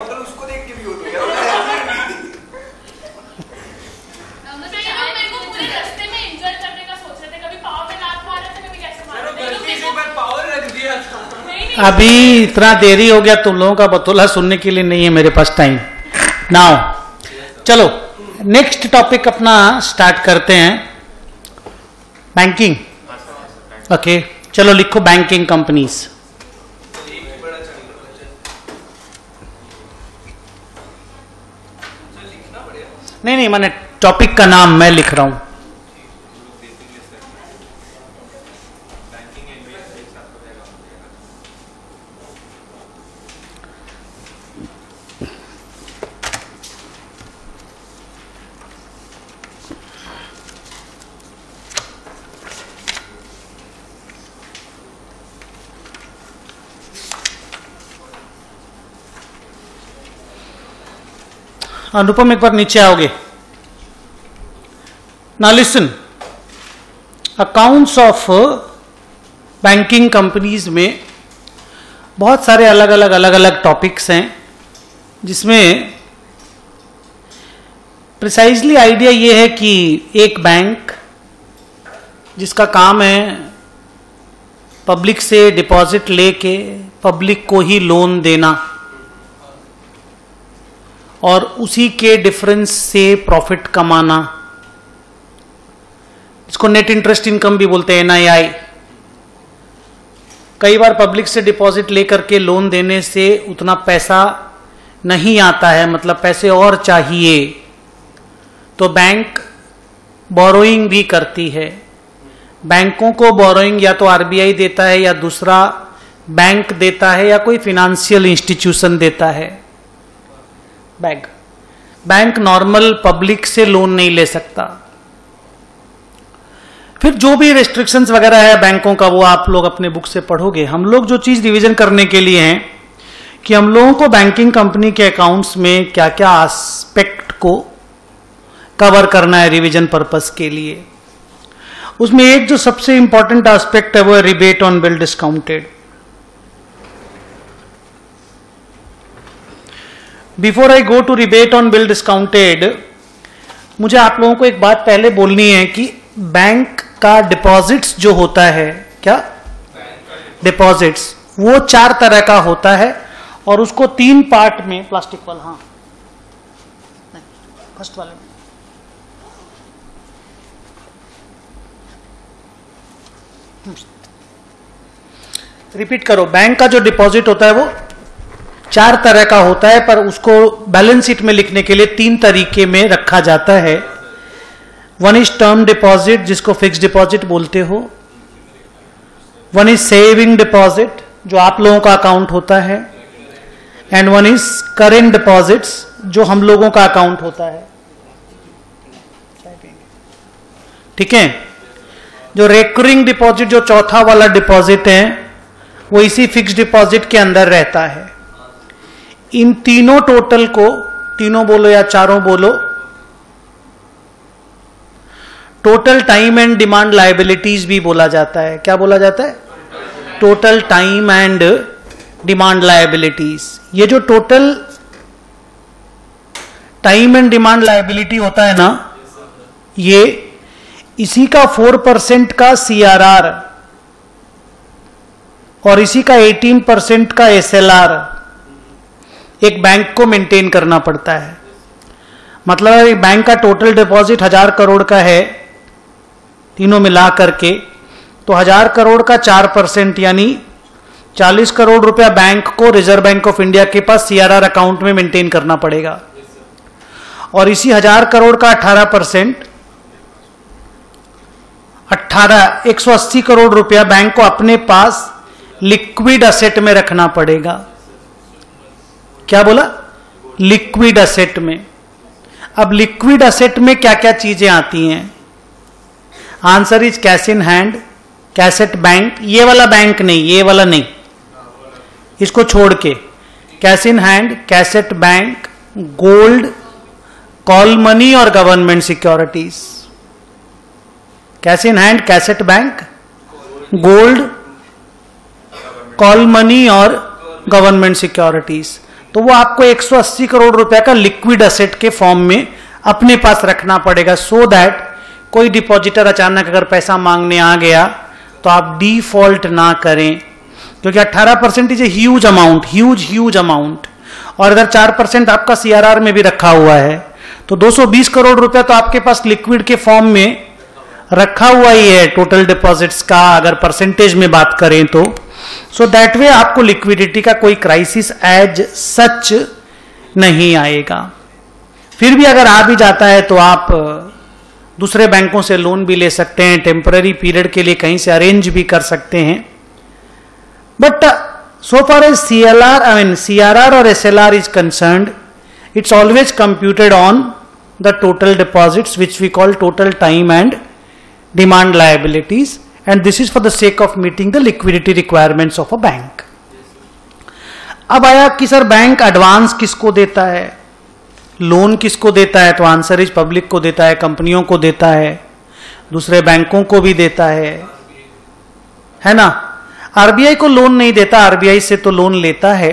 उसको देख के भी हो तो यार अभी इतना देरी हो गया तुम लोगों का बतौला सुनने के लिए नहीं है मेरे पास टाइम नाउ। चलो नेक्स्ट टॉपिक अपना स्टार्ट करते हैं, बैंकिंग। ओके चलो लिखो बैंकिंग कंपनीज। नहीं मैंने टॉपिक का नाम मैं लिख रहा हूं। अनुपम एक बार नीचे आओगे। Now listen, accounts of banking companies में बहुत सारे अलग अलग टॉपिक्स हैं, जिसमें प्रिसाइजली आइडिया ये है कि एक बैंक जिसका काम है पब्लिक से डिपॉजिट लेके पब्लिक को ही लोन देना और उसी के डिफरेंस से प्रॉफिट कमाना, इसको नेट इंटरेस्ट इनकम भी बोलते हैं, NII। कई बार पब्लिक से डिपॉजिट लेकर के लोन देने से उतना पैसा नहीं आता है, मतलब पैसे और चाहिए, तो बैंक बोरोइंग भी करती है। बैंकों को बोरोइंग या तो RBI देता है या दूसरा बैंक देता है या कोई फिनेंशियल इंस्टीट्यूशन देता है। बैंक नॉर्मल पब्लिक से लोन नहीं ले सकता। फिर जो भी रेस्ट्रिक्शंस वगैरह है बैंकों का वो आप लोग अपने बुक से पढ़ोगे। हम लोग जो चीज रिवीजन करने के लिए हैं कि हम लोगों को बैंकिंग कंपनी के अकाउंट्स में क्या क्या एस्पेक्ट को कवर करना है रिवीजन पर्पस के लिए। उसमें एक जो सबसे इंपॉर्टेंट एस्पेक्ट है वो है rebate on bill discounted. Before I go to rebate on bill discounted, मुझे आप लोगों को एक बात पहले बोलनी है कि बैंक का डिपॉजिट्स जो होता है, क्या डिपॉजिट्स, वो 4 तरह का होता है और उसको 3 पार्ट में, प्लास्टिक वाला, हाँ फर्स्ट वाले में, रिपीट करो। बैंक का जो डिपॉजिट होता है वो 4 तरह का होता है, पर उसको बैलेंस शीट में लिखने के लिए 3 तरीके में रखा जाता है। वन इज टर्म डिपॉजिट, जिसको फिक्स डिपॉजिट बोलते हो। वन इज सेविंग डिपॉजिट, जो आप लोगों का अकाउंट होता है। And one is current deposits, जो हम लोगों का अकाउंट होता है। ठीक है। जो रेकरिंग डिपॉजिट, जो चौथा वाला डिपॉजिट है, वो इसी फिक्स डिपॉजिट के अंदर रहता है। इन तीनों टोटल को, तीनों बोलो या चारों बोलो, total time and demand liabilities भी बोला जाता है। क्या बोला जाता है? Total time and demand liabilities. ये जो total time and demand liability होता है ना, ये इसी का 4% का CRR और इसी का 18% का SLR एक बैंक को मेंटेन करना पड़ता है। मतलब एक बैंक का टोटल डिपॉजिट 1000 करोड़ का है, तीनों मिला करके, तो 1000 करोड़ का 4% यानी 40 करोड़ रुपया बैंक को रिजर्व बैंक ऑफ इंडिया के पास CRR अकाउंट में मेंटेन करना पड़ेगा। और इसी 1000 करोड़ का 18%, 180 करोड़ रुपया बैंक को अपने पास लिक्विड असेट में रखना पड़ेगा। क्या बोला? लिक्विड असेट में। अब लिक्विड असेट में क्या क्या चीजें आती हैं? Answer is cash in hand, cash at bank, ये वाला बैंक नहीं, ये वाला नहीं, इसको छोड़ के cash in hand, cash at bank, gold, call money और government securities. Cash in hand, cash at bank, gold, call money और गवर्नमेंट सिक्योरिटीज। तो वो आपको 180 करोड़ रुपए का लिक्विड एसेट के फॉर्म में अपने पास रखना पड़ेगा, सो दैट कोई डिपॉजिटर अचानक अगर पैसा मांगने आ गया तो आप डिफॉल्ट ना करें, क्योंकि 18% is a huge amount, huge amount. और अगर 4% आपका सीआरआर में भी रखा हुआ है तो 220 करोड़ रुपए तो आपके पास लिक्विड के फॉर्म में रखा हुआ ही है टोटल डिपॉजिट्स का, अगर परसेंटेज में बात करें तो। सो दैट वे आपको लिक्विडिटी का कोई क्राइसिस एज सच नहीं आएगा। फिर भी अगर आ भी जाता है तो आप दूसरे बैंकों से लोन भी ले सकते हैं, टेम्पररी पीरियड के लिए कहीं से अरेंज भी कर सकते हैं। But so far as CRR or SLR is concerned, it's always computed on the total deposits, which we call total time and demand liabilities, and this is for the sake of meeting the liquidity requirements of a bank. अब आया कि sir bank advance किसको देता है, loan किसको देता है, तो आंसर इज पब्लिक को देता है, कंपनियों को देता है, दूसरे बैंकों को भी देता है ना। आरबीआई को लोन नहीं देता, आरबीआई से तो लोन लेता है।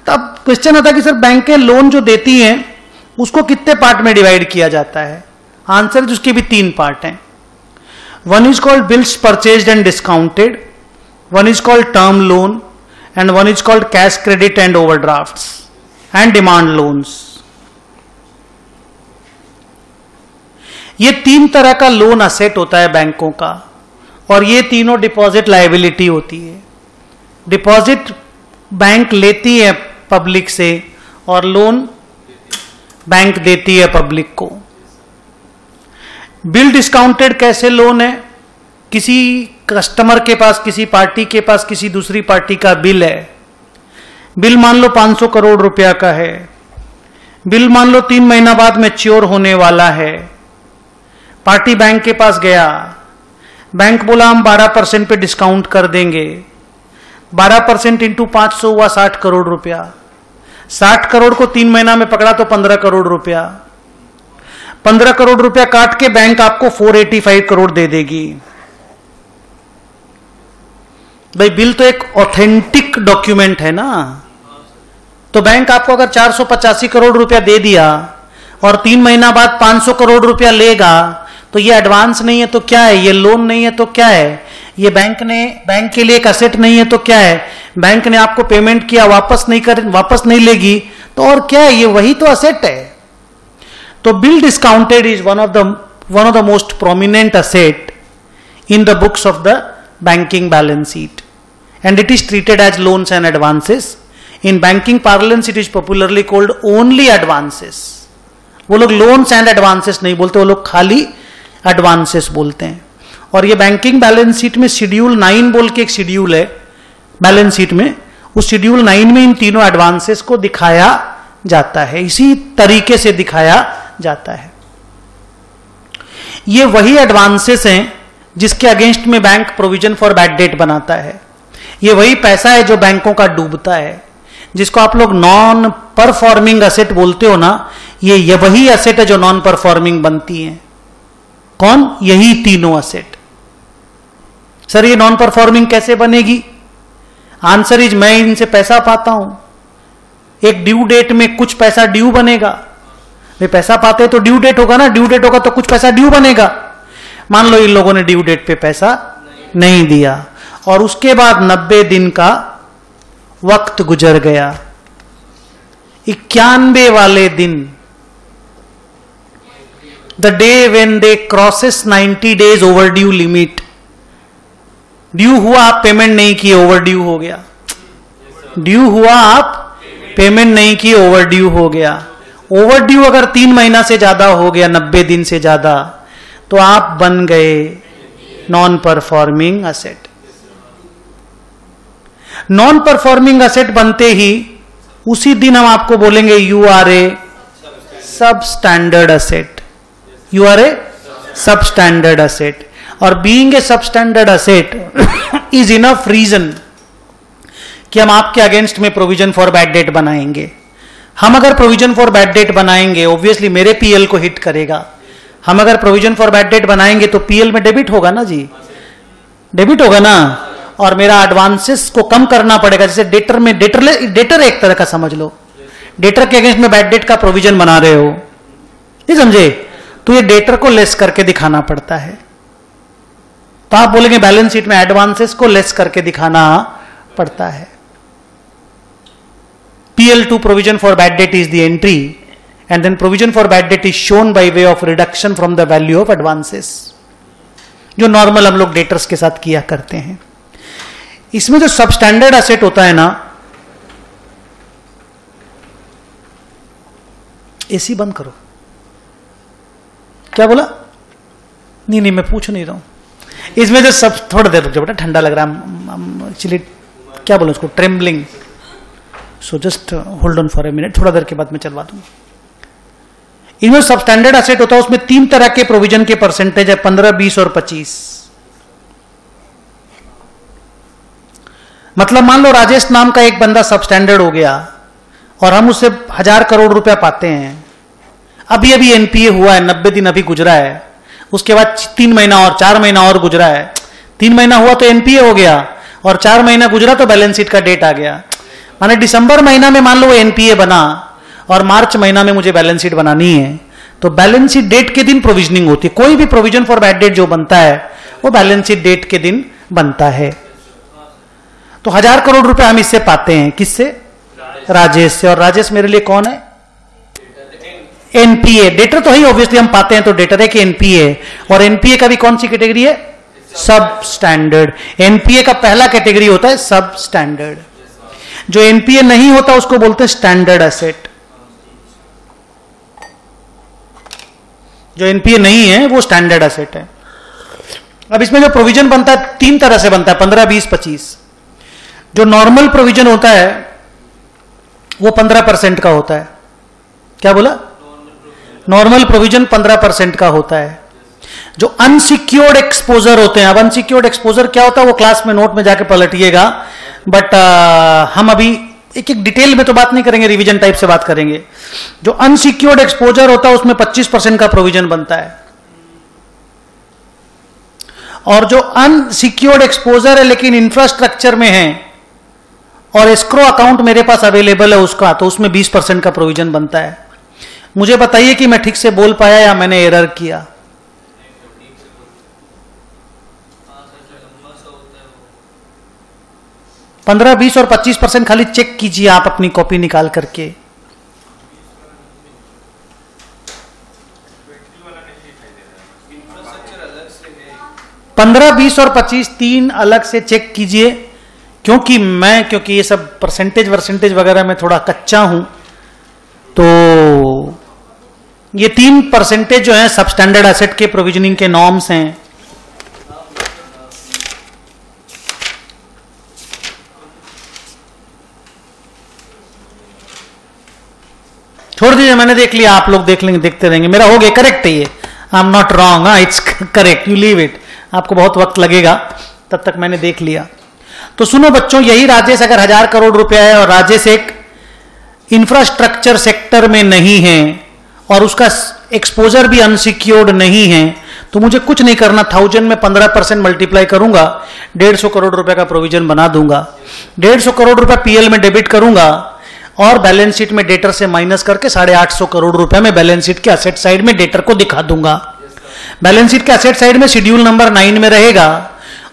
तब क्वेश्चन आता है कि सर बैंकें लोन जो देती हैं उसको कितने पार्ट में डिवाइड किया जाता है। आंसर उसके भी 3 पार्ट हैं। One is called bills purchased and discounted, one is called term loan, and one is called cash credit and overdrafts and demand loans. ये 3 तरह का लोन असेट होता है बैंकों का, और ये तीनों डिपॉजिट लायबिलिटी होती है। डिपॉजिट बैंक लेती है पब्लिक से और लोन बैंक देती है पब्लिक को। बिल डिस्काउंटेड कैसे लोन है, किसी कस्टमर के पास, किसी पार्टी के पास किसी दूसरी पार्टी का बिल है, बिल मान लो 500 करोड़ रुपया का है, बिल मान लो 3 महीना बाद मैच्योर होने वाला है, पार्टी बैंक के पास गया, बैंक बोला हम 12% पे डिस्काउंट कर देंगे, 12% इंटू 500 हुआ 60 करोड़ रुपया, 60 करोड़ को 3 महीना में पकड़ा तो 15 करोड़ रुपया, 15 करोड़ रुपया काट के बैंक आपको 485 करोड़ दे देगी। भाई बिल तो एक ऑथेंटिक डॉक्यूमेंट है ना, तो बैंक आपको अगर 485 करोड़ रुपया दे दिया और 3 महीना बाद 500 करोड़ रुपया लेगा, तो ये एडवांस नहीं है तो क्या है, ये लोन नहीं है तो क्या है, ये बैंक के लिए एक असेट नहीं है तो क्या है, बैंक ने आपको पेमेंट किया वापस नहीं लेगी तो और क्या है, ये वही तो असेट है। तो bill discounted is one of the most prominent asset in the books of the banking balance sheet, and it is treated as loans and advances. In banking parlance it is popularly called only advances. वो लोग loans and advances नहीं बोलते, वो लोग खाली advances बोलते हैं। और ये बैंकिंग बैलेंस शीट में शेड्यूल 9 बोल के एक शेड्यूल है बैलेंस शीट में, उस शेड्यूल 9 में इन तीनों एडवांसेस को दिखाया जाता है, इसी तरीके से दिखाया जाता है। ये वही एडवांसेस हैं जिसके अगेंस्ट में bank provision for bad debt बनाता है। ये वही पैसा है जो बैंकों का डूबता है, जिसको आप लोग नॉन परफॉर्मिंग असेट बोलते हो ना, ये वही असेट है जो नॉन परफॉर्मिंग बनती है। कौन? यही तीनों असेट। सर ये नॉन परफॉर्मिंग कैसे बनेगी? आंसर इज मैं इनसे पैसा पाता हूं, एक ड्यू डेट में कुछ पैसा ड्यू बनेगा। वे पैसा पाते तो ड्यू डेट होगा ना, ड्यू डेट होगा तो कुछ पैसा ड्यू बनेगा। मान लो इन लोगों ने ड्यू डेट पे पैसा नहीं दिया और उसके बाद 90 दिन का वक्त गुजर गया, 91 वाले दिन, the day when they crosses 90 days overdue limit, due हुआ आप पेमेंट नहीं किए, ओवर ड्यू हो गया। ड्यू हुआ आप पेमेंट नहीं किए, ओवर ड्यू हो गया। ओवर ड्यू अगर 3 महीना से ज्यादा हो गया, 90 दिन से ज्यादा, तो आप बन गए non performing asset. Non performing asset बनते ही उसी दिन हम आपको बोलेंगे you are a substandard asset, you are a substandard asset. और being a substandard asset is enough reason कि हम आपके अगेंस्ट में प्रोविजन फॉर बैड डेट बनाएंगे। हम अगर प्रोविजन फॉर बैड डेट बनाएंगे ऑब्वियसली मेरे पीएल को हिट करेगा। हम अगर प्रोविजन फॉर बैड डेट बनाएंगे तो पीएल में डेबिट होगा ना जी, डेबिट होगा ना। और मेरा एडवांसेस को कम करना पड़ेगा। जैसे डेटर में डेटर एक तरह का समझ लो, डेटर के अगेंस्ट में बैड डेट का प्रोविजन बना रहे हो, नहीं समझे, तो ये डेटर को लेस करके दिखाना पड़ता है। तो आप बोलेंगे बैलेंस शीट में एडवांसेस को लेस करके दिखाना पड़ता है। PL2 provision for bad debt is the entry, and then provision for bad debt is shown by way of reduction from the value of advances, जो नॉर्मल हम लोग डेटर्स के साथ किया करते हैं। इसमें जो सबस्टैंडर्ड एसेट होता है ना, एसी बंद करो, क्या बोला? नहीं मैं पूछ नहीं रहा हूं। इसमें जो सब, थोड़ा देर रुक जाओ बेटा, ठंडा लग रहा है एक्चुअली, क्या बोलो उसको, trembling, so just hold on for a minute, थोड़ा देर के बाद मैं चलवा दूंगा। इनमें सब स्टैंडर्ड एसेट होता है, उसमें 3 तरह के प्रोविजन के परसेंटेज है, 15, 20 और 25। मतलब मान लो राजेश नाम का एक बंदा सब स्टैंडर्ड हो गया और हम उससे 1000 करोड़ रुपया पाते हैं, अभी एनपीए हुआ है, 90 दिन अभी गुजरा है, उसके बाद 3 महीना और 4 महीना और गुजरा है, 3 महीना हुआ तो एनपीए हो गया और 4 महीना गुजरा तो बैलेंस शीट का डेट आ गया। माने दिसंबर महीना में मान लो वो एनपीए बना और मार्च महीना में मुझे बैलेंस शीट बनानी है, तो बैलेंस शीट डेट के दिन प्रोविजनिंग होती है। कोई भी प्रोविजन फॉर बैड डेट जो बनता है वो बैलेंस शीट डेट के दिन बनता है। तो 1000 करोड़ रुपए हम इससे पाते हैं, किससे? राजेश से। और राजेश मेरे लिए कौन है? एनपीए। डेटर तो ही ऑब्वियसली हम पाते हैं, तो डेटर है कि एनपीए। और एनपीए का भी कौन सी कैटेगरी है? सब स्टैंडर्ड। एनपीए का पहला कैटेगरी होता है सब स्टैंडर्ड। जो एनपीए नहीं होता उसको बोलते हैं स्टैंडर्ड एसेट। जो एनपीए नहीं है वो स्टैंडर्ड एसेट है। अब इसमें जो प्रोविजन बनता है 3 तरह से बनता है, 15, 20, 25। जो नॉर्मल प्रोविजन होता है वो 15% का होता है। क्या बोला? नॉर्मल प्रोविजन 15% का होता है। जो अनसिक्योर्ड एक्सपोजर होते हैं, अब अनसिक्योर्ड एक्सपोजर क्या होता है वो क्लास में नोट में जाके पलटिएगा, बट हम अभी एक डिटेल में तो बात नहीं करेंगे, रिवीजन टाइप से बात करेंगे। जो अनसिक्योर्ड एक्सपोजर होता है उसमें 25% का प्रोविजन बनता है। और जो अनसिक्योर्ड एक्सपोजर है लेकिन इंफ्रास्ट्रक्चर में है और एस्क्रो अकाउंट मेरे पास अवेलेबल है उसका, तो उसमें 20% का प्रोविजन बनता है। मुझे बताइए कि मैं ठीक से बोल पाया या मैंने एरर किया? पंद्रह, 20 और 25% खाली चेक कीजिए आप अपनी कॉपी निकाल करके। 15, 20 और 25 3 अलग से चेक कीजिए, क्योंकि ये सब परसेंटेज वगैरह में थोड़ा कच्चा हूं, तो ये 3% जो है सब स्टैंडर्ड एसेट के प्रोविजनिंग के नॉर्म्स हैं। छोड़ दीजिए, मैंने देख लिया, आप लोग देख लेंगे, देखते रहेंगे। मेरा हो गया, करेक्ट है ये, I am not wrong, it's correct, you leave it. आपको बहुत वक्त लगेगा, तब तक मैंने देख लिया। तो सुनो बच्चों, यही राजेश अगर 1000 करोड़ रुपया है और राजेश एक इंफ्रास्ट्रक्चर सेक्टर में नहीं है और उसका एक्सपोजर भी अनसिक्योर्ड नहीं है, तो मुझे कुछ नहीं करना, 1000 में 15% मल्टीप्लाई करूंगा, 150 करोड़ रुपए का प्रोविजन बना दूंगा। 150 करोड़ रुपया पीएल में डेबिट करूंगा और बैलेंस शीट में डेटर से माइनस करके 850 करोड़ रुपए में बैलेंस शीट के असेट साइड में डेटर को दिखा दूंगा। बैलेंस शीट के असेट साइड में शेड्यूल नंबर 9 में रहेगा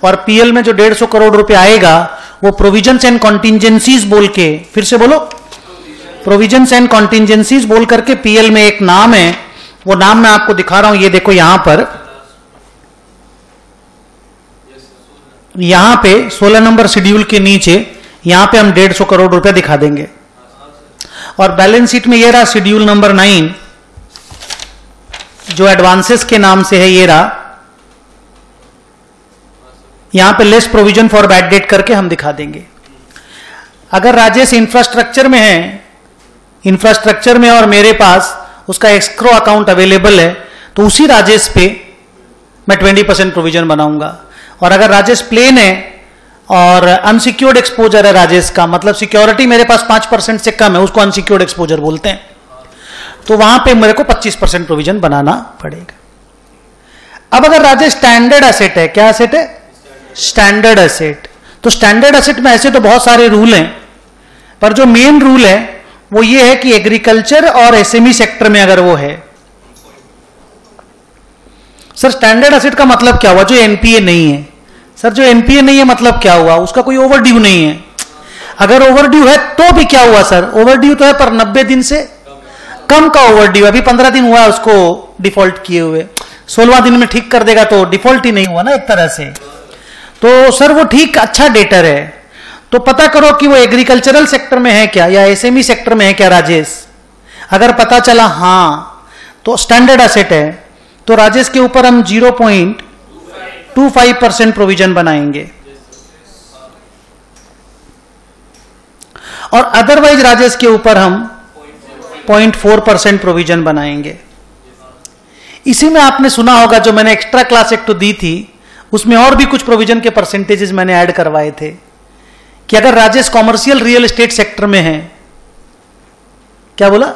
और पीएल में जो 150 करोड़ रुपए आएगा वो प्रोविजंस एंड कॉन्टिजेंसीज बोल के, फिर से बोलो, प्रोविजंस एंड कॉन्टिजेंसीज बोल करके पीएल में एक नाम है, वो नाम मैं आपको दिखा रहा हूं। ये देखो यहां पे 16 नंबर शेड्यूल के नीचे यहां पे हम 150 करोड़ रुपए दिखा देंगे। और बैलेंस शीट में ये रहा शेड्यूल नंबर 9 जो एडवांसेस के नाम से है, ये रहा, यहां पे less provision for bad debt करके हम दिखा देंगे। अगर राजेश इंफ्रास्ट्रक्चर में है, इंफ्रास्ट्रक्चर में और मेरे पास उसका एस्क्रो अकाउंट अवेलेबल है, तो उसी राजेश पे मैं 20% प्रोविजन बनाऊंगा। और अगर राजेश प्लेन है और अनसिक्योर्ड एक्सपोजर है राजेश का, मतलब सिक्योरिटी मेरे पास 5% से कम है, उसको अनसिक्योर्ड एक्सपोजर बोलते हैं, तो वहां पे मेरे को 25% प्रोविजन बनाना पड़ेगा। अब अगर राजेश स्टैंडर्ड एसेट है, क्या एसेट है? स्टैंडर्ड एसेट, तो स्टैंडर्ड एसेट में ऐसे तो बहुत सारे रूल हैं, पर जो मेन रूल है वो ये है कि एग्रीकल्चर और एसएमई सेक्टर में अगर वो है। सर स्टैंडर्ड एसेट का मतलब क्या हुआ? जो एनपीए नहीं है। सर जो एनपीए नहीं है मतलब क्या हुआ? उसका कोई ओवरड्यू नहीं है। अगर ओवरड्यू है तो भी क्या हुआ सर? ओवरड्यू तो है पर 90 दिन से कम का ओवरड्यू। अभी 15 दिन हुआ उसको डिफॉल्ट किए हुए, 16वां दिन में ठीक कर देगा तो डिफॉल्ट ही नहीं हुआ ना एक तरह से। तो सर वो ठीक अच्छा डेटर है। तो पता करो कि वो एग्रीकल्चरल सेक्टर में है क्या या एसएमई सेक्टर में है क्या राजेश। अगर पता चला हाँ तो स्टैंडर्ड एसेट है, तो राजेश के ऊपर हम 0.25% प्रोविजन बनाएंगे और अदरवाइज राजेश के ऊपर हम 0.4% प्रोविजन बनाएंगे। इसी में आपने सुना होगा, जो मैंने एक्स्ट्रा क्लास एक तो दी थी उसमें और भी कुछ प्रोविजन के परसेंटेजेस मैंने ऐड करवाए थे कि अगर Rajesh commercial real estate sector में है, क्या बोला?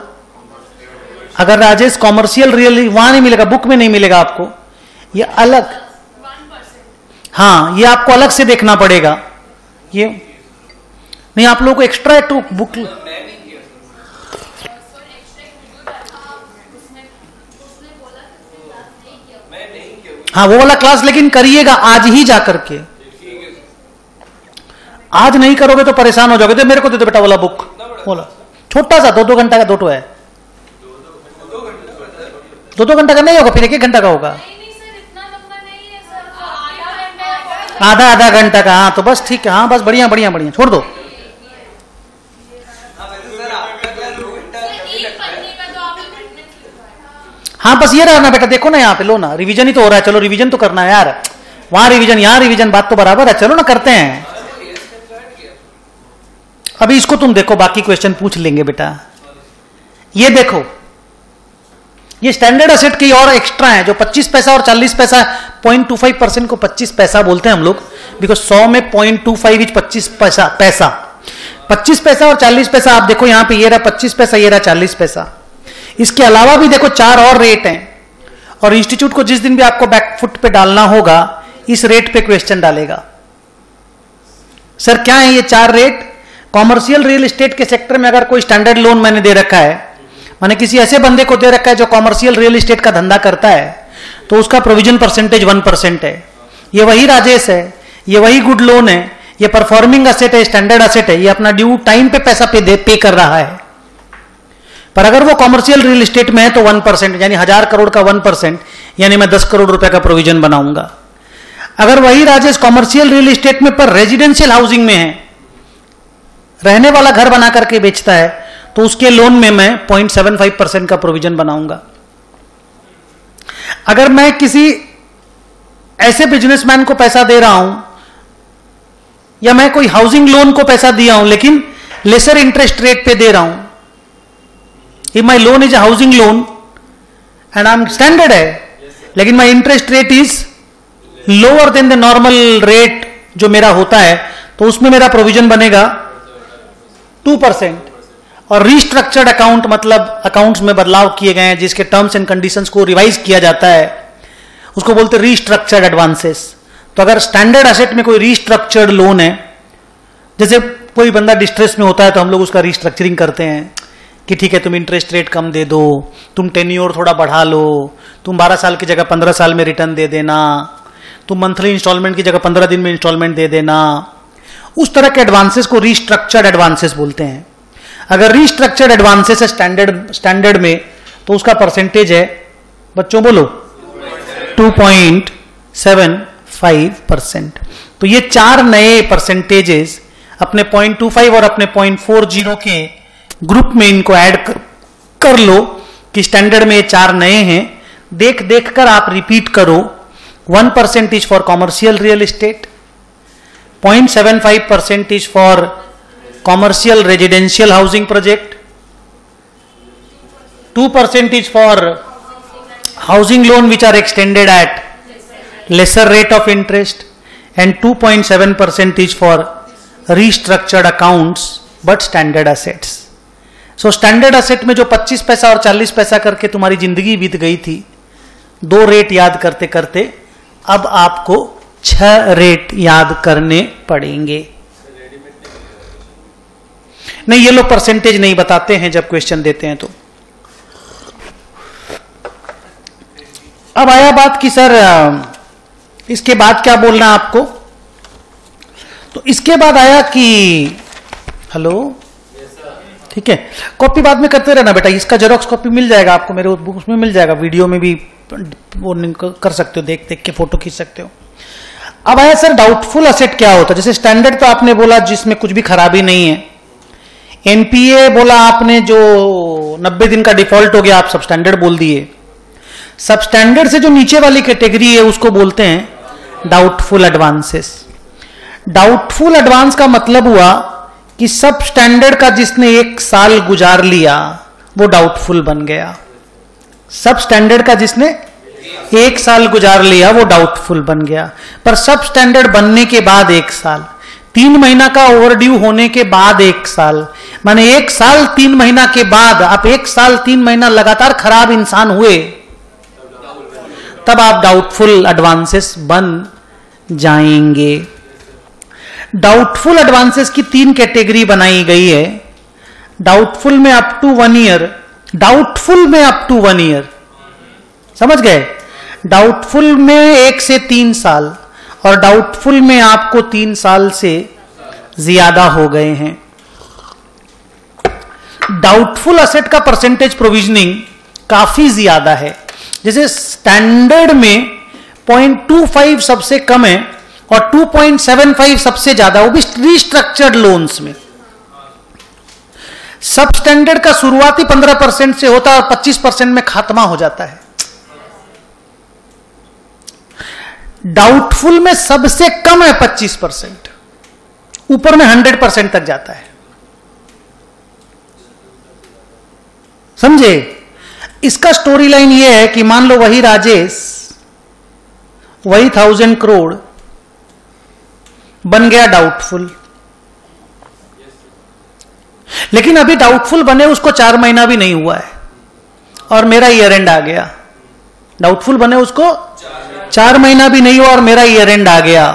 अगर राजेश कॉमर्शियल रियल, वहां नहीं मिलेगा, बुक में नहीं मिलेगा आपको, ये अलग, हाँ ये आपको अलग से देखना पड़ेगा। ये नहीं, आप लोगों को एक्स्ट्रा तो बुक, हाँ वो वाला क्लास लेकिन करिएगा आज ही जाकर के। आज नहीं करोगे तो परेशान हो जाओगे। तो मेरे को दे दो बेटा वाला बुक, बोला छोटा सा 2-2 घंटा का, 2 है, 2 घंटा का नहीं होगा, फिर 1 घंटा का होगा, आधा घंटा का। हाँ तो बस ठीक है, हाँ बस बढ़िया बढ़िया बढ़िया, छोड़ दो। हाँ बस ये रहा ना बेटा, देखो ना यहाँ पे, लो ना रिवीजन ही तो हो रहा है। चलो रिवीजन तो करना है यार, वहां रिवीजन यहाँ रिवीजन, बात तो बराबर है। चलो ना करते हैं। अभी इसको तुम देखो, बाकी क्वेश्चन पूछ लेंगे बेटा। ये देखो, ये स्टैंडर्ड एसेट की और एक्स्ट्रा है जो 25 पैसा और 40 पैसा, 0.25% को 25 पैसा बोलते हैं हम लोग, बिकॉज 100 में 0.25 इज 25 पैसा। 25 पैसा और 40 पैसा आप देखो यहाँ पे, ये रहा 25 पैसा, ये रहा 40 पैसा। इसके अलावा भी देखो 4 और रेट हैं, और इंस्टीट्यूट को जिस दिन भी आपको बैकफुट पे डालना होगा इस रेट पे क्वेश्चन डालेगा। सर क्या है ये 4 रेट? कॉमर्शियल रियल एस्टेट के सेक्टर में अगर कोई स्टैंडर्ड लोन मैंने दे रखा है, मैंने किसी ऐसे बंदे को दे रखा है जो कॉमर्शियल रियल एस्टेट का धंधा करता है, तो उसका प्रोविजन परसेंटेज 1% है। ये वही राजेश है, ये वही गुड लोन है, ये परफॉर्मिंग एसेट है, स्टैंडर्ड एसेट है, ये अपना ड्यू टाइम पे पैसा पे कर रहा है। पर अगर वो कॉमर्शियल रियल एस्टेट में है तो 1%, यानी 1000 करोड़ का 1%, यानी मैं 10 करोड़ रुपए का प्रोविजन बनाऊंगा। अगर वही राजेश कॉमर्शियल रियल एस्टेट में पर रेजिडेंशियल हाउसिंग में है, रहने वाला घर बना करके बेचता है, तो उसके लोन में मैं 0.75% का प्रोविजन बनाऊंगा। अगर मैं किसी ऐसे बिजनेसमैन को पैसा दे रहा हूं, या मैं कोई हाउसिंग लोन को पैसा दिया हूं लेकिन लेसर इंटरेस्ट रेट पे दे रहा हूं, if my loan is a housing loan and I'm standard है, लेकिन my interest rate is lower than the normal rate जो मेरा होता है, तो उसमें मेरा प्रोविजन बनेगा 2%। और रिस्ट्रक्चर्ड अकाउंट मतलब अकाउंट्स में बदलाव किए गए हैं, जिसके टर्म्स एंड कंडीशंस को रिवाइज किया जाता है, उसको बोलते हैं रिस्ट्रक्चर्ड एडवांसेस। तो अगर स्टैंडर्ड एसेट में कोई रिस्ट्रक्चर्ड लोन है, जैसे कोई बंदा डिस्ट्रेस में होता है तो हम लोग उसका रिस्ट्रक्चरिंग करते हैं कि ठीक है तुम इंटरेस्ट रेट कम दे दो, तुम टेन्योर थोड़ा बढ़ा लो, तुम 12 साल की जगह 15 साल में रिटर्न दे देना, तुम मंथली इंस्टॉलमेंट की जगह 15 दिन में इंस्टॉलमेंट दे देना। उस तरह के एडवांसेस को रिस्ट्रक्चर्ड एडवांसेस बोलते हैं। अगर रिस्ट्रक्चर्ड एडवांसेस है स्टैंडर्ड में, तो उसका परसेंटेज है, बच्चों बोलो, 2.75%। तो ये 4 नए परसेंटेजेस अपने 0.25 और अपने 0.40 के ग्रुप में इनको ऐड कर लो कि स्टैंडर्ड में ये 4 नए हैं। देख देख कर आप रिपीट करो। 1% is for commercial real estate, 0.75% is for commercial residential housing project, 2% is for housing loan which are extended at lesser rate of interest, and 2.7% is for restructured accounts but standard assets. So standard asset में जो 25 पैसा और 40 पैसा करके तुम्हारी जिंदगी बीत गई थी, 2 रेट याद करते करते, अब आपको 6 रेट याद करने पड़ेंगे। नहीं, ये लोग परसेंटेज नहीं बताते हैं जब क्वेश्चन देते हैं तो। अब आया बात कि सर इसके बाद क्या बोलना आपको, तो इसके बाद आया कि हेलो, ठीक है, कॉपी बाद में करते रहना बेटा, इसका जेरोक्स कॉपी मिल जाएगा आपको, मेरे उसमें मिल जाएगा, वीडियो में भी वो कर सकते हो, देख देख के फोटो खींच सकते हो। अब आया सर डाउटफुल असेट क्या होता है। जैसे स्टैंडर्ड तो आपने बोला जिसमें कुछ भी खराबी नहीं है, एनपीए बोला आपने जो 90 दिन का डिफॉल्ट हो गया, आप सब स्टैंडर्ड बोल दिए। सब स्टैंडर्ड से जो नीचे वाली कैटेगरी है उसको बोलते हैं डाउटफुल एडवांसेस। डाउटफुल एडवांस का मतलब हुआ कि सब स्टैंडर्ड का जिसने 1 साल गुजार लिया वो डाउटफुल बन गया। सब स्टैंडर्ड का जिसने 1 साल गुजार लिया वो डाउटफुल बन गया। पर सब स्टैंडर्ड बनने के बाद 1 साल, 3 महीना का ओवरड्यू होने के बाद 1 साल, माने 1 साल 3 महीना के बाद आप 1 साल 3 महीना लगातार खराब इंसान हुए, तब आप डाउटफुल एडवांसेस बन जाएंगे। डाउटफुल एडवांसेस की 3 कैटेगरी बनाई गई है। डाउटफुल में अप टू 1 ईयर, डाउटफुल में अप टू 1 ईयर, समझ गए? डाउटफुल में 1 से 3 साल, और डाउटफुल में आपको 3 साल से ज्यादा हो गए हैं। डाउटफुल असेट का परसेंटेज प्रोविजनिंग काफी ज्यादा है। जैसे स्टैंडर्ड में 0.25 सबसे कम है और 2.75 सबसे ज्यादा, वो भी रिस्ट्रक्चर्ड लोन्स में। सब स्टैंडर्ड का शुरुआती 15% से होता है और 25% में खात्मा हो जाता है। डाउटफुल में सबसे कम है 25%, ऊपर में 100% तक जाता है। समझे? इसका स्टोरी लाइन यह है कि मान लो वही राजेश, वही 1000 करोड़ बन गया डाउटफुल, लेकिन अभी डाउटफुल बने उसको 4 महीना भी नहीं हुआ है और मेरा ईयर एंड आ गया। डाउटफुल बने उसको 4 महीना भी नहीं हुआ और मेरा ईयर एंड आ गया,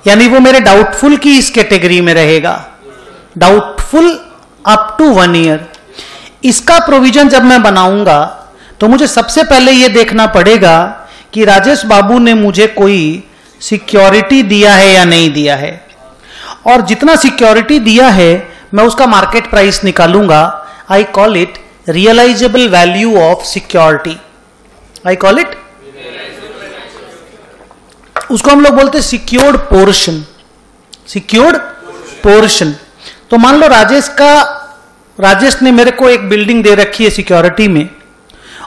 यानी वो मेरे डाउटफुल की इस कैटेगरी में रहेगा। Doubtful up to 1 year. इसका प्रोविजन जब मैं बनाऊंगा तो मुझे सबसे पहले यह देखना पड़ेगा कि राजेश बाबू ने मुझे कोई सिक्योरिटी दिया है या नहीं दिया है, और जितना सिक्योरिटी दिया है मैं उसका मार्केट प्राइस निकालूंगा। I call it realisable value of security. I call it, उसको हम लोग बोलते हैं सिक्योर्ड पोर्शन। Secured portion. तो मान लो राजेश ने मेरे को एक बिल्डिंग दे रखी है सिक्योरिटी में,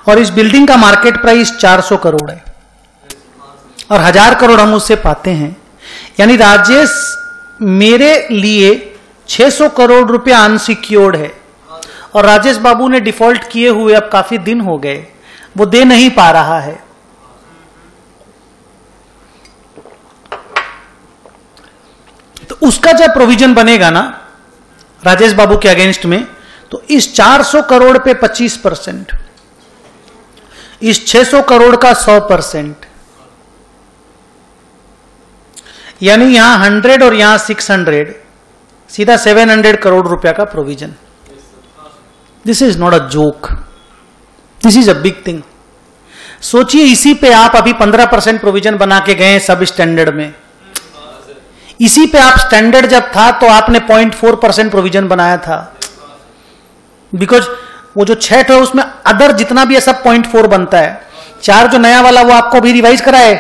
और इस बिल्डिंग का मार्केट प्राइस 400 करोड़ है और 1000 करोड़ हम उससे पाते हैं, यानी राजेश मेरे लिए 600 करोड़ रुपया अनसिक्योर्ड है और राजेश बाबू ने डिफॉल्ट किए हुए अब काफी दिन हो गए, वो दे नहीं पा रहा है। तो उसका जब प्रोविजन बनेगा ना राजेश बाबू के अगेंस्ट में, तो इस 400 करोड़ पे 25%, इस 600 करोड़ का 100%, यानी यहां 100 और यहां 600, सीधा 700 करोड़ रुपया का provision. This is not a joke, this is a big thing. सोचिए इसी पे आप अभी 15% प्रोविजन बना के गए सब स्टैंडर्ड में। इसी पे आप स्टैंडर्ड जब था तो आपने 0.4% प्रोविजन बनाया था, बिकॉज वो जो 6 है उसमें अदर जितना भी है सब 0.4 बनता है। 4 जो नया वाला वो आपको अभी रिवाइज करा है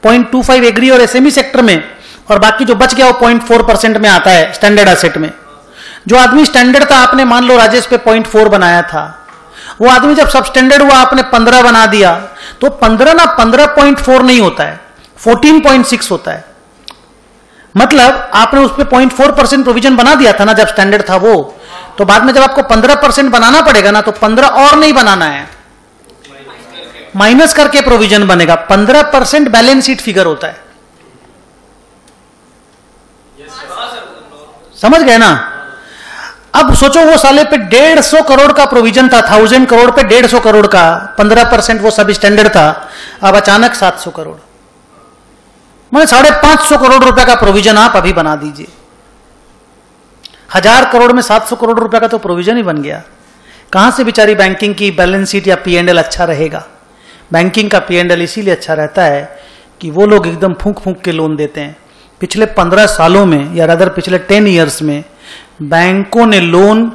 0.25 एग्री और एसएमई सेक्टर में, और बाकी जो बच गया वो 0.4% में आता है स्टैंडर्ड एसेट में। जो आदमी स्टैंडर्ड था, आपने मान लो राजेश पे 0.4 बनाया था, वो आदमी जब सब स्टैंडर्ड हुआ आपने 15 बना दिया, तो 15 ना 15.4 नहीं होता है, 14.6 होता है। मतलब आपने उस पर 0.4% प्रोविजन बना दिया था ना जब स्टैंडर्ड था वो, तो बाद में जब आपको 15% बनाना पड़ेगा ना, तो 15 और नहीं बनाना है, माइनस करके प्रोविजन बनेगा। 15% बैलेंस शीट फिगर होता है। समझ गए ना? अब सोचो वो साले पे 150 करोड़ का प्रोविजन था, 1000 करोड़ पे 150 करोड़ का, 15% वो सब स्टैंडर्ड था, अब अचानक 700 करोड़। मैंने 550 करोड़ रुपए का प्रोविजन आप अभी बना दीजिए। 1000 करोड़ में 700 करोड़ रुपए का तो प्रोविजन ही बन गया। कहां से बेचारी बैंकिंग की बैलेंस शीट या P&L अच्छा रहेगा? बैंकिंग का P&L इसीलिए अच्छा रहता है कि वो लोग एकदम फूंक फूंक के लोन देते हैं। पिछले 15 सालों में या रादर पिछले 10 ईयर्स में बैंकों ने लोन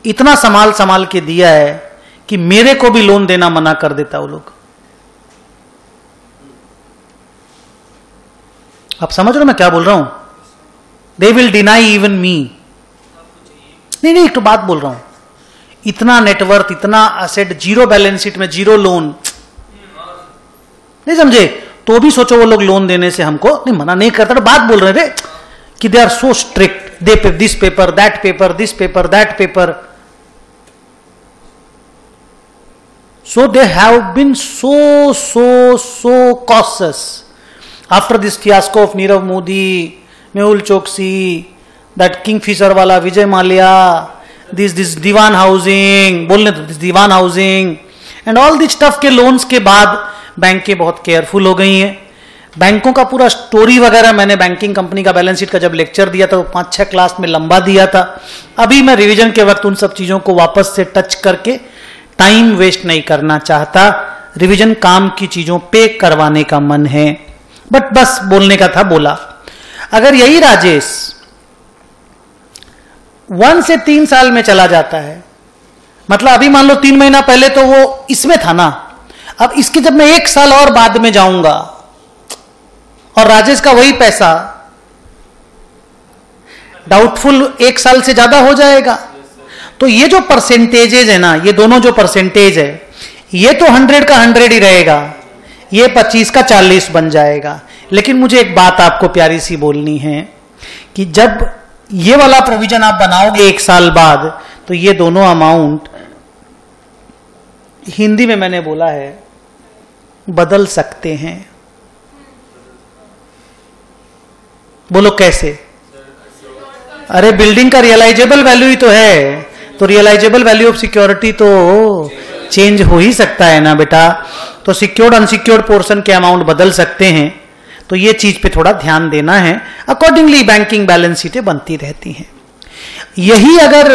इतना संभाल संभाल के दिया है कि मेरे को भी लोन देना मना कर देता वो लोग। आप समझ रहे हो मैं क्या बोल रहा हूं? दे विल डिनाई इवन मी। नहीं, एक तो बात बोल रहा हूं, इतना नेटवर्थ, इतना असेट, जीरो बैलेंस शीट में जीरो लोन, नहीं समझे? तो भी सोचो वो लोग लोन देने से हमको नहीं मना नहीं करता। तो बात बोल रहे थे कि they are so strict, they this paper that paper, this paper that paper, so they have been so cautious after this fiasco of Nirav Modi, Mehul Choksi, that Kingfisher वाला विजय माल्या, दिस दीवान हाउसिंग, बोलने तो this Dewan housing and all this stuff के loans के बाद बैंकें बहुत careful हो गई हैं। बैंकों का पूरा स्टोरी वगैरह मैंने बैंकिंग कंपनी का बैलेंस शीट का जब लेक्चर दिया था, वो 5-6 क्लास में लंबा दिया था। अभी मैं रिवीजन के वक्त उन सब चीजों को वापस से टच करके टाइम वेस्ट नहीं करना चाहता। रिवीजन काम की चीजों पे करवाने का मन है, बट बस बोलने का था, बोला। अगर यही राजेश 1 से 3 साल में चला जाता है, मतलब अभी मान लो 3 महीना पहले तो वो इसमें था ना, अब इसके जब मैं 1 साल और बाद में जाऊंगा और राजेश का वही पैसा डाउटफुल 1 साल से ज्यादा हो जाएगा, तो ये जो परसेंटेजेज है ना, ये दोनों जो परसेंटेज है, ये तो 100 का 100 ही रहेगा, ये 25 का 40 बन जाएगा। लेकिन मुझे एक बात आपको प्यारी सी बोलनी है कि जब ये वाला प्रोविजन आप बनाओगे 1 साल बाद, तो ये दोनों अमाउंट, हिंदी में मैंने बोला है, बदल सकते हैं। बोलो कैसे? अरे बिल्डिंग का रियलाइजेबल वैल्यू ही तो है, तो रियलाइजेबल वैल्यू ऑफ सिक्योरिटी तो चेंज हो ही सकता है ना बेटा। तो सिक्योर्ड अनसिक्योर्ड पोर्शन के अमाउंट बदल सकते हैं, तो ये चीज पे थोड़ा ध्यान देना है। अकॉर्डिंगली बैंकिंग बैलेंस शीटें बनती रहती हैं। यही अगर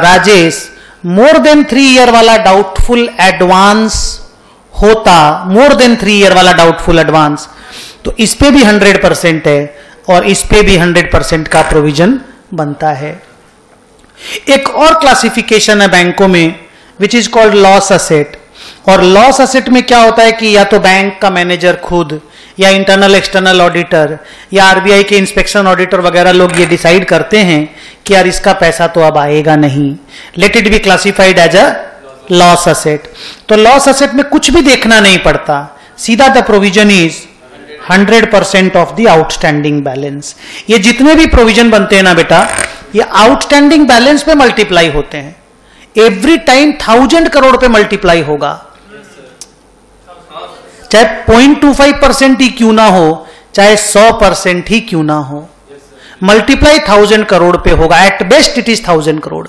राजेश मोर देन 3 ईयर वाला डाउटफुल एडवांस होता, मोर देन 3 ईयर वाला डाउटफुल एडवांस, तो इस पे भी 100% है और इस पे भी 100% का प्रोविजन बनता है। एक और क्लासिफिकेशन है बैंकों में which is called loss asset. और लॉस असेट में क्या होता है कि या तो बैंक का मैनेजर खुद या इंटरनल एक्सटर्नल ऑडिटर या आरबीआई के इंस्पेक्शन ऑडिटर वगैरह लोग ये डिसाइड करते हैं कि यार इसका पैसा तो अब आएगा नहीं, let it be classified as a loss asset. तो लॉस असेट में कुछ भी देखना नहीं पड़ता, सीधा the provision is 100% of the outstanding balance. ये जितने भी प्रोविजन बनते हैं ना बेटा, ये आउटस्टैंडिंग बैलेंस पे मल्टीप्लाई होते हैं। एवरी टाइम 1000 करोड़ पे मल्टीप्लाई होगा, चाहे 0.25% ही क्यों ना हो, चाहे 100% ही क्यों ना हो, मल्टीप्लाई 1000 करोड़ पे होगा। At best it is 1000 crore.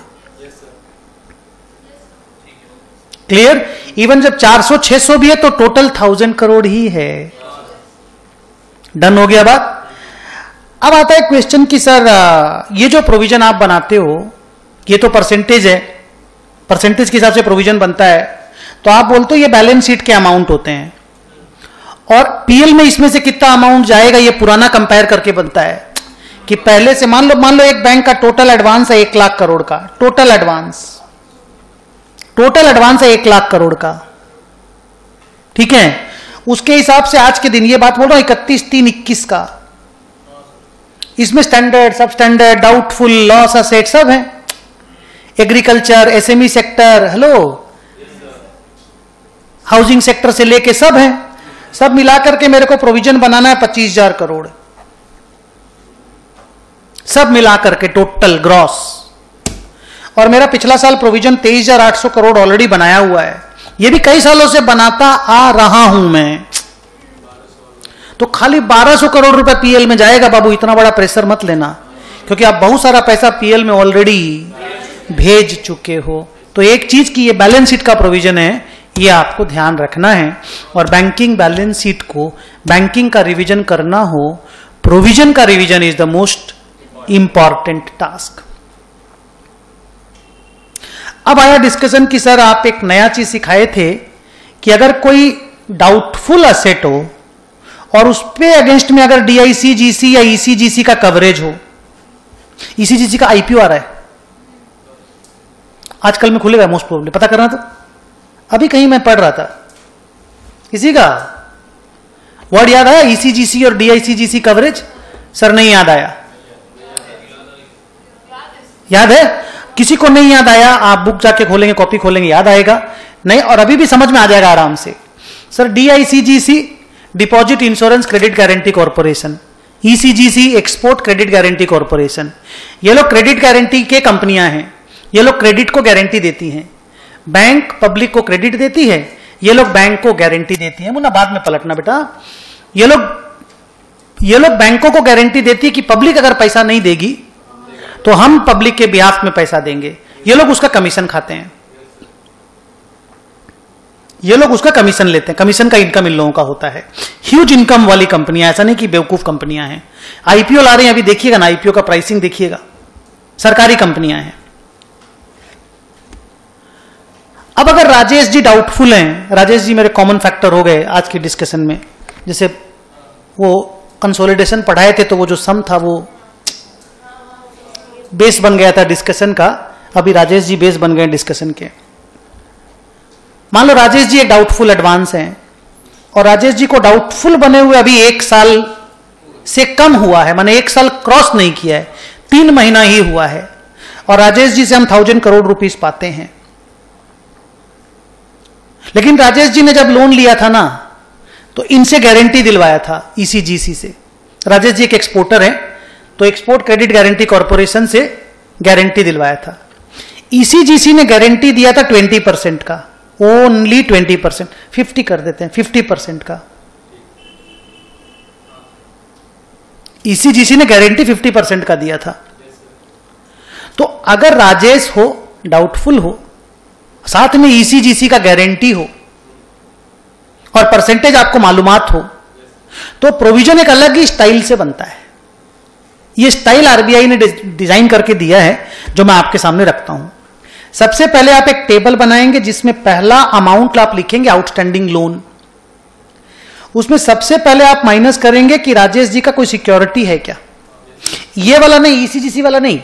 Clear? Even जब 400-600 भी है तो टोटल 1000 करोड़ ही है। डन हो गया बात? अब आता है क्वेश्चन कि सर ये जो प्रोविजन आप बनाते हो ये तो परसेंटेज है, परसेंटेज के हिसाब से प्रोविजन बनता है, तो आप बोलते हो ये बैलेंस शीट के अमाउंट होते हैं और पीएल में इसमें से कितना अमाउंट जाएगा ये पुराना कंपेयर करके बनता है कि पहले से मान लो एक बैंक का टोटल एडवांस है 1 लाख करोड़ का, टोटल एडवांस है 1 लाख करोड़ का, ठीक है। उसके हिसाब से आज के दिन ये बात बोल रहा हूं 31/3/21 का, इसमें स्टैंडर्ड, सब स्टैंडर्ड, डाउटफुल, लॉस असेट सब है, agriculture, SME sector, hello, housing sector से लेके सब है, सब मिलाकर के मेरे को प्रोविजन बनाना है 25,000 करोड़, सब मिलाकर के टोटल ग्रॉस। और मेरा पिछला साल प्रोविजन 23,800 करोड़ ऑलरेडी बनाया हुआ है, ये भी कई सालों से बनाता आ रहा हूं मैं। तो खाली 1200 करोड़ रुपए पीएल में जाएगा बाबू, इतना बड़ा प्रेशर मत लेना, क्योंकि आप बहुत सारा पैसा पीएल में ऑलरेडी भेज चुके हो। तो एक चीज की ये बैलेंस शीट का प्रोविजन है, ये आपको ध्यान रखना है। और बैंकिंग बैलेंस शीट को बैंकिंग का रिवीजन करना हो, प्रोविजन का revision is the most important task. अब आया डिस्कशन कि सर आप एक नया चीज सिखाए थे कि अगर कोई डाउटफुल असेट हो और उस पे अगेंस्ट में अगर DICGC या ECGC का कवरेज हो, ECGC का IPO आ रहा है आजकल में, खुलेगा मोस्ट प्रोबेबली, पता करना तो अभी कहीं मैं पढ़ रहा था, किसी का वर्ड याद आया ECGC और DICGC कवरेज? सर नहीं याद आया। याद है? किसी को नहीं याद आया, आप बुक जाके खोलेंगे, कॉपी खोलेंगे, याद आएगा नहीं, और अभी भी समझ में आ जाएगा आराम से। Sir DICGC deposit insurance credit guarantee corporation, ECGC export credit guarantee corporation, ये लोग क्रेडिट गारंटी के कंपनियां हैं, ये लोग क्रेडिट को गारंटी देती हैं। बैंक पब्लिक को क्रेडिट देती है, ये लोग बैंक को गारंटी देती है। मुन्ना बाद में पलटना बेटा, ये लोग बैंकों को गारंटी देती है कि पब्लिक अगर पैसा नहीं देगी तो हम पब्लिक के बिहाफ में पैसा देंगे, ये लोग उसका कमीशन खाते हैं, ये लोग उसका कमीशन लेते हैं, कमीशन का इनकम इन लोगों का होता है। ह्यूज इनकम वाली कंपनियां, ऐसा नहीं कि बेवकूफ कंपनियां हैं। IPO ला रहे हैं, अभी देखिएगा ना, IPO का प्राइसिंग देखिएगा, सरकारी कंपनियां हैं। अब अगर राजेश जी डाउटफुल हैं, राजेश जी मेरे कॉमन फैक्टर हो गए आज की डिस्कशन में, जैसे वो कंसोलिडेशन पढ़ाए थे तो वो जो सम था वो बेस बन गया था डिस्कशन का, अभी राजेश जी बेस बन गए डिस्कशन के। मान लो राजेश जी एक डाउटफुल एडवांस हैं और राजेश जी को डाउटफुल बने हुए अभी 1 साल से कम हुआ है, माने 1 साल क्रॉस नहीं किया है, 3 महीना ही हुआ है, और राजेश जी से हम 1000 करोड़ रुपीस पाते हैं। लेकिन राजेश जी ने जब लोन लिया था ना तो इनसे गारंटी दिलवाया था ECGC से। राजेश जी एक एक्सपोर्टर हैं तो एक्सपोर्ट क्रेडिट गारंटी कॉर्पोरेशन से गारंटी दिलवाया था। ECGC ने गारंटी दिया था 20% का, ओनली 20%, 50 कर देते हैं, 50% का। ECGC ने गारंटी 50% का दिया था। तो अगर राजेश हो डाउटफुल हो, साथ में ECGC का गारंटी हो और परसेंटेज आपको मालूमात हो, तो प्रोविजन एक अलग ही स्टाइल से बनता है। ये स्टाइल RBI ने डिजाइन करके दिया है जो मैं आपके सामने रखता हूं। सबसे पहले आप एक टेबल बनाएंगे जिसमें पहला अमाउंट आप लिखेंगे आउटस्टैंडिंग लोन। उसमें सबसे पहले आप माइनस करेंगे कि राजेश जी का कोई सिक्योरिटी है क्या, ये वाला नहीं, ECGC वाला नहीं,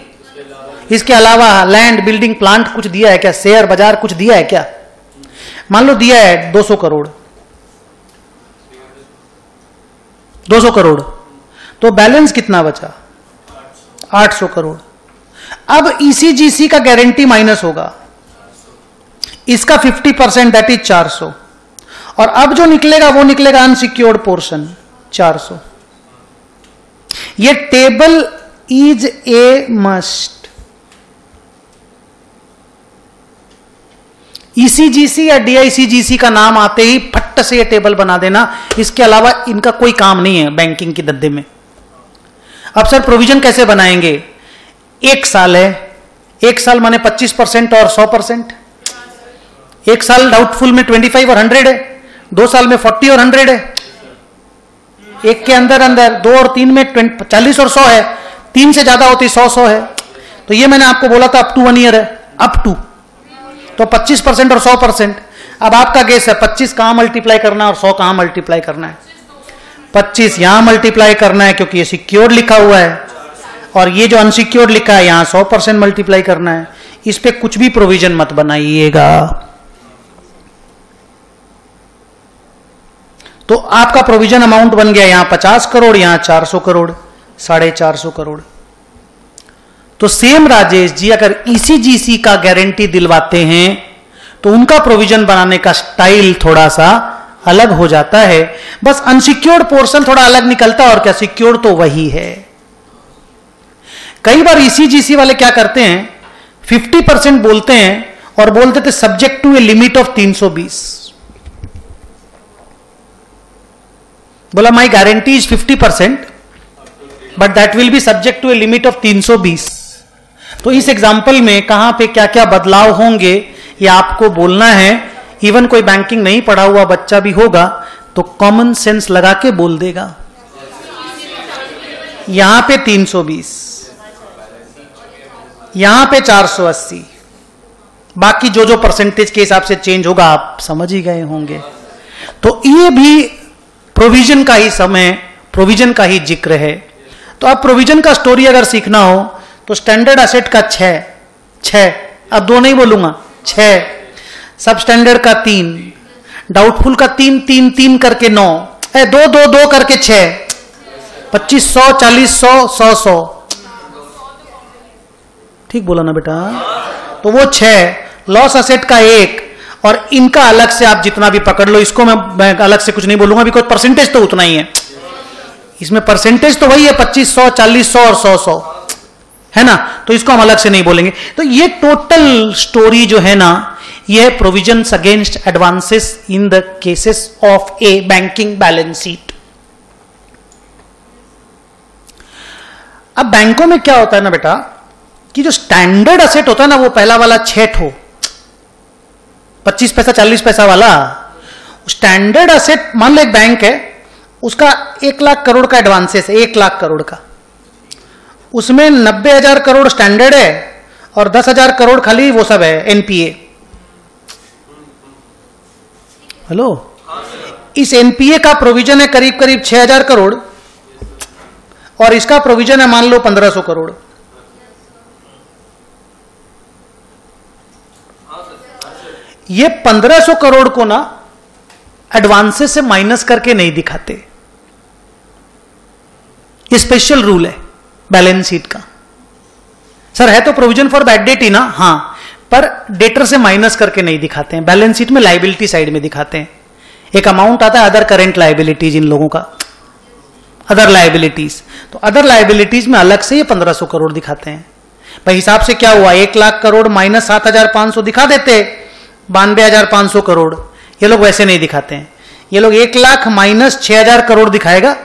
इसके अलावा लैंड बिल्डिंग प्लांट कुछ दिया है क्या, शेयर बाजार कुछ दिया है क्या। मान लो दिया है 200 करोड़, 200 करोड़, तो बैलेंस कितना बचा, 800 करोड़। अब ECGC का गारंटी माइनस होगा, इसका 50% दैट इज 400, और अब जो निकलेगा वो निकलेगा अनसिक्योर्ड पोर्शन 400। ये table is a must. ECGC या DICGC का नाम आते ही फट से ये टेबल बना देना, इसके अलावा इनका कोई काम नहीं है बैंकिंग के धंधे में। अब सर प्रोविजन कैसे बनाएंगे, 1 साल है, 1 साल माने 25% और 100%, 1 साल डाउटफुल में 25 और 100 है, 2 साल में 40 और 100 है, 1 के अंदर 2 और 3 में 40 और 100 है, 3 से ज्यादा होती 100 है। तो ये मैंने आपको बोला था अप टू 1 ईयर है, अप टू, तो 25% और 100%। अब आपका गेस है 25 कहां मल्टीप्लाई करना है और 100 कहां मल्टीप्लाई करना है। 25 यहां मल्टीप्लाई करना है क्योंकि ये सिक्योर्ड लिखा हुआ है, और ये जो अनसिक्योर्ड लिखा है यहां 100% मल्टीप्लाई करना है। इस पे कुछ भी प्रोविजन मत बनाइएगा। तो आपका प्रोविजन अमाउंट बन गया यहां 50 करोड़, यहां 400 करोड़, 450 करोड़। तो सेम राजेश जी अगर ECGC का गारंटी दिलवाते हैं तो उनका प्रोविजन बनाने का स्टाइल थोड़ा सा अलग हो जाता है, बस अनसिक्योर्ड पोर्शन थोड़ा अलग निकलता है, और क्या सिक्योर्ड तो वही है। कई बार ECGC वाले क्या करते हैं, 50% बोलते हैं और बोलते थे subject to a limit of 320। बोला my guarantee is 50% but that will be subject to a limit of 320। तो इस एग्जाम्पल में कहां पे क्या क्या बदलाव होंगे ये आपको बोलना है, इवन कोई बैंकिंग नहीं पढ़ा हुआ बच्चा भी होगा तो कॉमन सेंस लगा के बोल देगा। यहां पे 320, यहां पे 480, बाकी जो जो परसेंटेज के हिसाब से चेंज होगा आप समझ ही गए होंगे। तो ये भी प्रोविजन का ही समय, प्रोविजन का ही जिक्र है। तो अब प्रोविजन का स्टोरी अगर सीखना हो तो स्टैंडर्ड एसेट का 6, अब 2 नहीं बोलूंगा, 6, सब स्टैंडर्ड का 3, डाउटफुल का 3 करके 9, 2 करके 6, 2500, 4000, 100, ठीक बोला ना बेटा? तो वो 6, लॉस एसेट का 1, और इनका अलग से आप जितना भी पकड़ लो, इसको मैं अलग से कुछ नहीं बोलूंगा, बिकॉज परसेंटेज तो उतना ही है, इसमें परसेंटेज तो वही है 2500, 4000 और 100 है ना, तो इसको हम अलग से नहीं बोलेंगे। तो ये टोटल स्टोरी जो है ना, ये provisions against advances in the cases of A banking balance sheet. अब बैंकों में क्या होता है ना बेटा, कि जो स्टैंडर्ड एसेट होता है ना, वो पहला वाला 6 ठो 25 पैसा 40 पैसा वाला स्टैंडर्ड एसेट, मान लो एक बैंक है, उसका 1 लाख करोड़ का एडवांसेस है, 1 लाख करोड़ का, उसमें 90,000 करोड़ स्टैंडर्ड है और 10,000 करोड़ खाली वो सब है एनपीए। हेलो, इस एनपीए का प्रोविजन है करीब करीब 6,000 करोड़ और इसका प्रोविजन है मान लो 1,500 करोड़। ये 1,500 करोड़ को ना एडवांसेस से माइनस करके नहीं दिखाते, ये स्पेशल रूल है बैलेंस शीट का। सर है तो प्रोविजन फॉर बैड डेट ही ना, हां, पर डेटर से माइनस करके नहीं दिखाते हैं, बैलेंस शीट में लायबिलिटी साइड में दिखाते हैं। एक अमाउंट आता है अदर करेंट लायबिलिटीज, इन लोगों का अदर लायबिलिटीज, तो अदर लायबिलिटीज में अलग से ये 1,500 करोड़ दिखाते हैं। भाई हिसाब से क्या हुआ, 1 लाख करोड़ माइनस 7,500 दिखा देते, 92,500 करोड़। ये लोग वैसे नहीं दिखाते हैं, ये लोग 1 लाख माइनस 6,000 करोड़ दिखाएगा,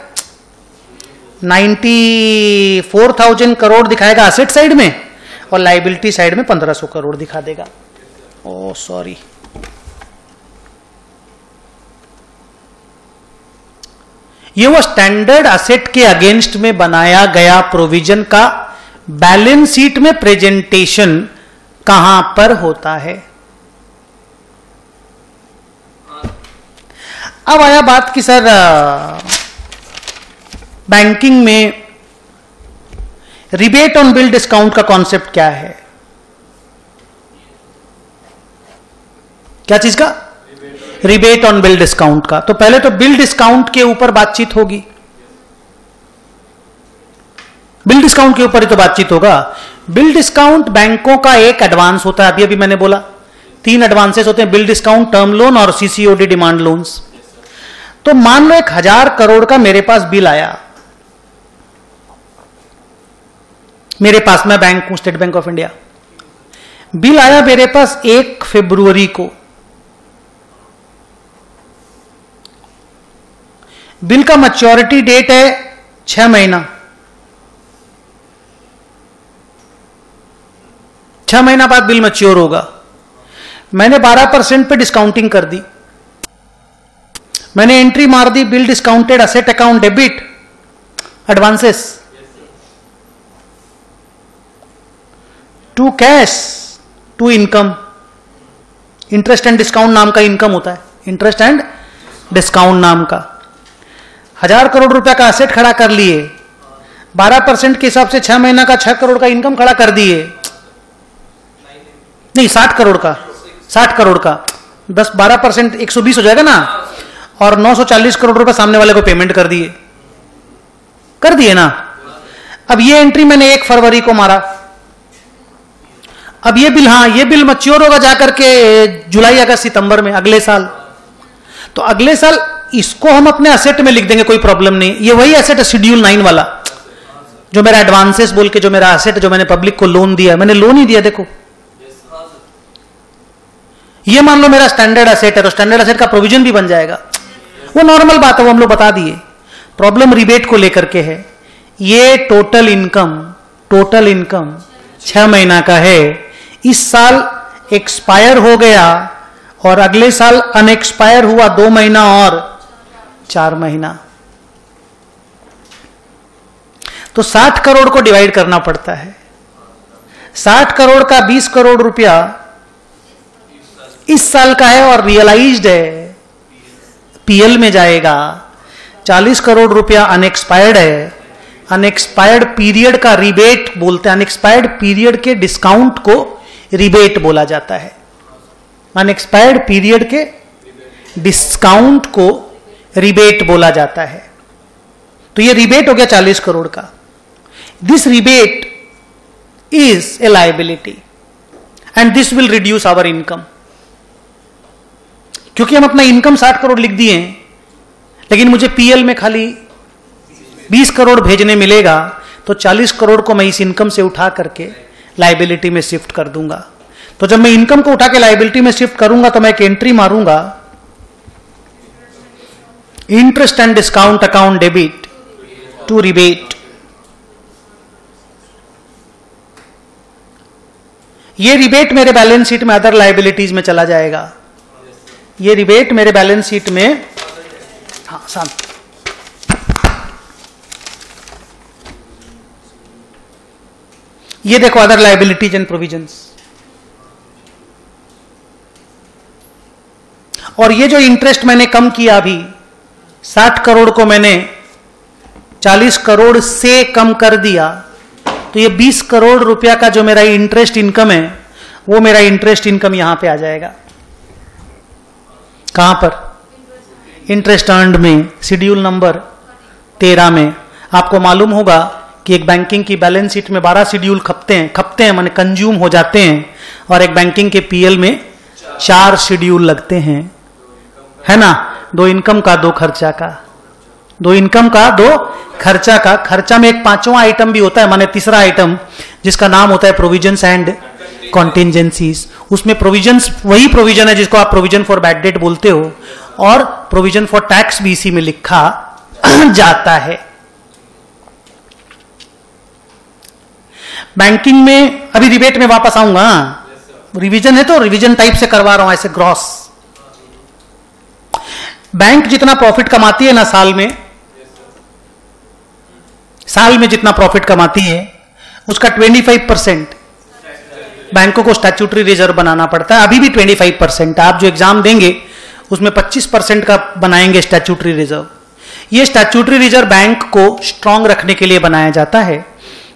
94,000 करोड़ दिखाएगा असेट साइड में और लायबिलिटी साइड में 1,500 करोड़ दिखा देगा। ओ सॉरी, ये वो स्टैंडर्ड असेट के अगेंस्ट में बनाया गया प्रोविजन का बैलेंस शीट में प्रेजेंटेशन कहां पर होता है। अब आया बात कि सर बैंकिंग में रिबेट ऑन बिल डिस्काउंट का कॉन्सेप्ट क्या है? क्या चीज का? रिबेट ऑन बिल डिस्काउंट का। तो पहले तो बिल डिस्काउंट के ऊपर बातचीत होगी, बिल डिस्काउंट के ऊपर ही तो बातचीत होगा। बिल डिस्काउंट बैंकों का एक एडवांस होता है, अभी अभी मैंने बोला 3 एडवांसेस होते हैं, बिल डिस्काउंट, टर्म लोन और सीसीओडी डिमांड लोन्स। तो मान लो 1,000 करोड़ का मेरे पास बिल आया, मेरे पास, मैं बैंक हूं state Bank of India, bill आया मेरे पास 1 फरवरी को, बिल का मैच्योरिटी डेट है 6 महीना, 6 महीना बाद बिल मैच्योर होगा। मैंने 12% पे डिस्काउंटिंग कर दी, मैंने एंट्री मार दी bill discounted asset account debit advances to cash to income. Interest and discount नाम का इनकम होता है, इंटरेस्ट एंड डिस्काउंट नाम का। 1,000 करोड़ रुपया का असेट खड़ा कर लिए, 12% के हिसाब से 6 महीना का 6 करोड़ का इनकम खड़ा कर दिए, नहीं 60 करोड़ का, 60 करोड़ का 12% 120 हो जाएगा ना, और 940 करोड़ रुपए सामने वाले को पेमेंट कर दिए ना। अब ये एंट्री मैंने 1 फरवरी को मारा, अब ये बिल, हाँ ये बिल मैच्योर होगा जाकर के जुलाई अगस्त सितंबर में अगले साल। तो अगले साल इसको हम अपने असेट में लिख देंगे, कोई प्रॉब्लम नहीं। ये वही असेट है शेड्यूल 9 वाला, जो मेरा एडवांसेस बोल के जो मेरा असेट, जो मैंने पब्लिक को लोन दिया, मैंने लोन ही दिया, देखो ये मान लो मेरा स्टैंडर्ड असेट है, तो स्टैंडर्ड असेट का प्रोविजन भी बन जाएगा, वो नॉर्मल बात है, वो हम लोग बता दिए। प्रॉब्लम रिबेट को लेकर के है। ये टोटल इनकम 6 महीना का है, इस साल एक्सपायर हो गया और अगले साल अनएक्सपायर हुआ 2 महीना और 4 महीना, तो 60 करोड़ को डिवाइड करना पड़ता है। 60 करोड़ का 20 करोड़ रुपया इस साल का है और रियलाइज्ड है, पीएल में जाएगा। 40 करोड़ रुपया अनएक्सपायर्ड है। अनएक्सपायर्ड पीरियड का रिबेट बोलते हैं, अनएक्सपायर्ड पीरियड के डिस्काउंट को रिबेट बोला जाता है। अनएक्सपायर्ड पीरियड के डिस्काउंट को रिबेट बोला जाता है। तो ये रिबेट हो गया 40 करोड़ का। This rebate is a liability and this will reduce our income. क्योंकि हम अपना इनकम 60 करोड़ लिख दिए हैं, लेकिन मुझे पीएल में खाली 20 करोड़ भेजने मिलेगा, तो 40 करोड़ को मैं इस इनकम से उठा करके लायबिलिटी में शिफ्ट कर दूंगा। तो जब मैं इनकम को उठा के लायबिलिटी में शिफ्ट करूंगा तो मैं एक एंट्री मारूंगा, interest and discount account debit to rebate. ये रिबेट मेरे बैलेंस शीट में अदर लायबिलिटीज में चला जाएगा। ये रिबेट मेरे बैलेंस शीट में, हाँ शांत, ये देखो अदर लायबिलिटीज एंड प्रोविजंस। और ये जो इंटरेस्ट मैंने कम किया अभी, 60 करोड़ को मैंने 40 करोड़ से कम कर दिया, तो ये 20 करोड़ रुपया का जो मेरा इंटरेस्ट इनकम है, वो मेरा इंटरेस्ट इनकम यहां पे आ जाएगा। कहां पर? इंटरेस्ट अर्न्ड में, शेड्यूल नंबर 13 में। आपको मालूम होगा कि एक बैंकिंग की बैलेंस शीट में 12 शेड्यूल खपते हैं माने कंज्यूम हो जाते हैं, और एक बैंकिंग के पीएल में 4 शेड्यूल लगते हैं, है ना। 2 इनकम का 2 खर्चा का, 2 इनकम का 2 खर्चा का। खर्चा में एक 5वां आइटम भी होता है, माने तीसरा आइटम, जिसका नाम होता है प्रोविजंस एंड कॉन्टिजेंसीज। उसमें प्रोविजंस वही प्रोविजन है जिसको आप प्रोविजन फॉर बैड डेट बोलते हो, और प्रोविजन फॉर टैक्स भी इसी में लिखा जाता है। बैंकिंग में अभी रिबेट में वापस आऊंगा, रिवीजन है तो रिवीजन टाइप से करवा रहा हूं, ऐसे ग्रॉस। बैंक जितना प्रॉफिट कमाती है ना साल में जितना प्रॉफिट कमाती है, उसका 25% बैंकों को स्टैट्यूटरी रिजर्व बनाना पड़ता है। अभी भी 25%। आप जो एग्जाम देंगे उसमें 25% का बनाएंगे स्टैट्यूटरी रिजर्व। ये स्टैट्यूटरी रिजर्व बैंक को स्ट्रांग रखने के लिए बनाया जाता है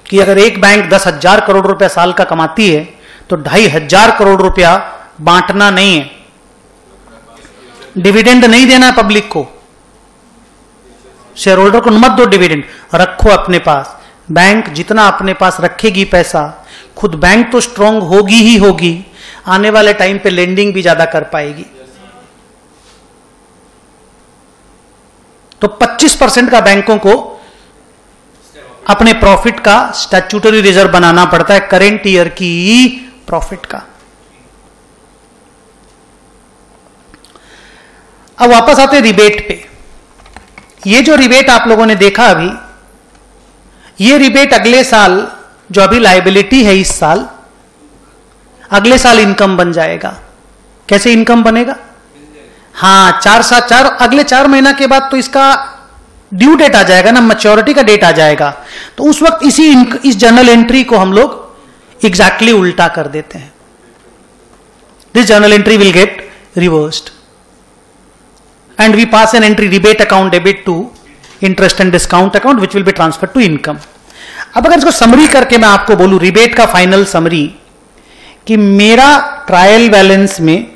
कि अगर एक बैंक 10,000 करोड़ रुपया साल का कमाती है, तो 2,500 करोड़ रुपया बांटना नहीं है, डिविडेंड नहीं देना है पब्लिक को, शेयर होल्डर को मत दो डिविडेंड, रखो अपने पास। बैंक जितना अपने पास रखेगी पैसा, खुद बैंक तो स्ट्रांग होगी ही होगी, आने वाले टाइम पे लेंडिंग भी ज्यादा कर पाएगी। तो 25% का बैंकों को अपने प्रॉफिट का स्टैट्यूटरी रिजर्व बनाना पड़ता है, करेंट ईयर की प्रॉफिट का। अब वापस आते हैं रिबेट पे। ये जो रिबेट आप लोगों ने देखा अभी, ये रिबेट अगले साल, जो अभी लायबिलिटी है इस साल, अगले साल इनकम बन जाएगा। कैसे इनकम बनेगा? हाँ, 4/7 अगले 4 महीना के बाद तो इसका ड्यू डेट आ जाएगा ना, मैच्योरिटी का डेट आ जाएगा। तो उस वक्त इस जर्नल एंट्री को हम लोग एग्जैक्टली उल्टा कर देते हैं। This journal entry will get reversed and we pass an entry rebate account debit to interest and discount account which will be transferred to income। अब अगर इसको समरी करके मैं आपको बोलूं, रिबेट का फाइनल समरी, कि मेरा ट्रायल बैलेंस में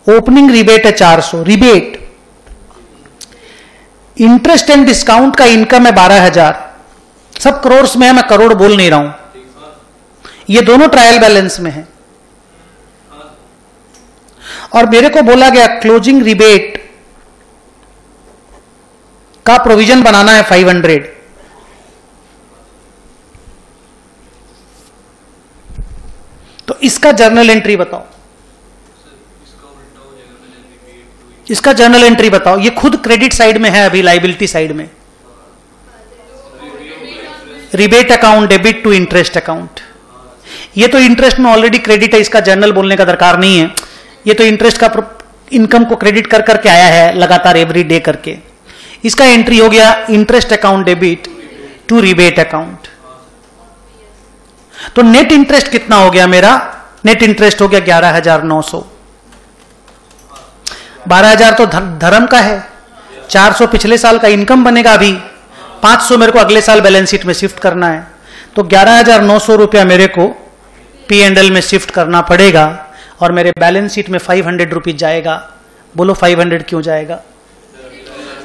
ओपनिंग रिबेट है 400, रिबेट, इंटरेस्ट एंड डिस्काउंट का इनकम है 12,000, सब करोड़ में है, मैं करोड़ बोल नहीं रहा हूं, ये दोनों ट्रायल बैलेंस में है। और मेरे को बोला गया क्लोजिंग रिबेट का प्रोविजन बनाना है 500। तो इसका जर्नल एंट्री बताओ, इसका जर्नल एंट्री बताओ। ये खुद क्रेडिट साइड में है, अभी लायबिलिटी साइड में rebate account debit to interest account. ये तो इंटरेस्ट में ऑलरेडी क्रेडिट है, इसका जर्नल बोलने का दरकार नहीं है, ये तो इंटरेस्ट का इनकम को क्रेडिट कर करके आया है लगातार एवरी डे करके। इसका एंट्री हो गया interest account debit to rebate account. तो नेट इंटरेस्ट कितना हो गया मेरा? नेट इंटरेस्ट हो गया 11,900। 12,000 तो धर्म का है, 400 पिछले साल का इनकम बनेगा, अभी 500 मेरे को अगले साल बैलेंस शीट में शिफ्ट करना है। तो 11,900 रुपया मेरे को P&L में शिफ्ट करना पड़ेगा और मेरे बैलेंस शीट में 500 रुपीज जाएगा। बोलो 500 क्यों जाएगा?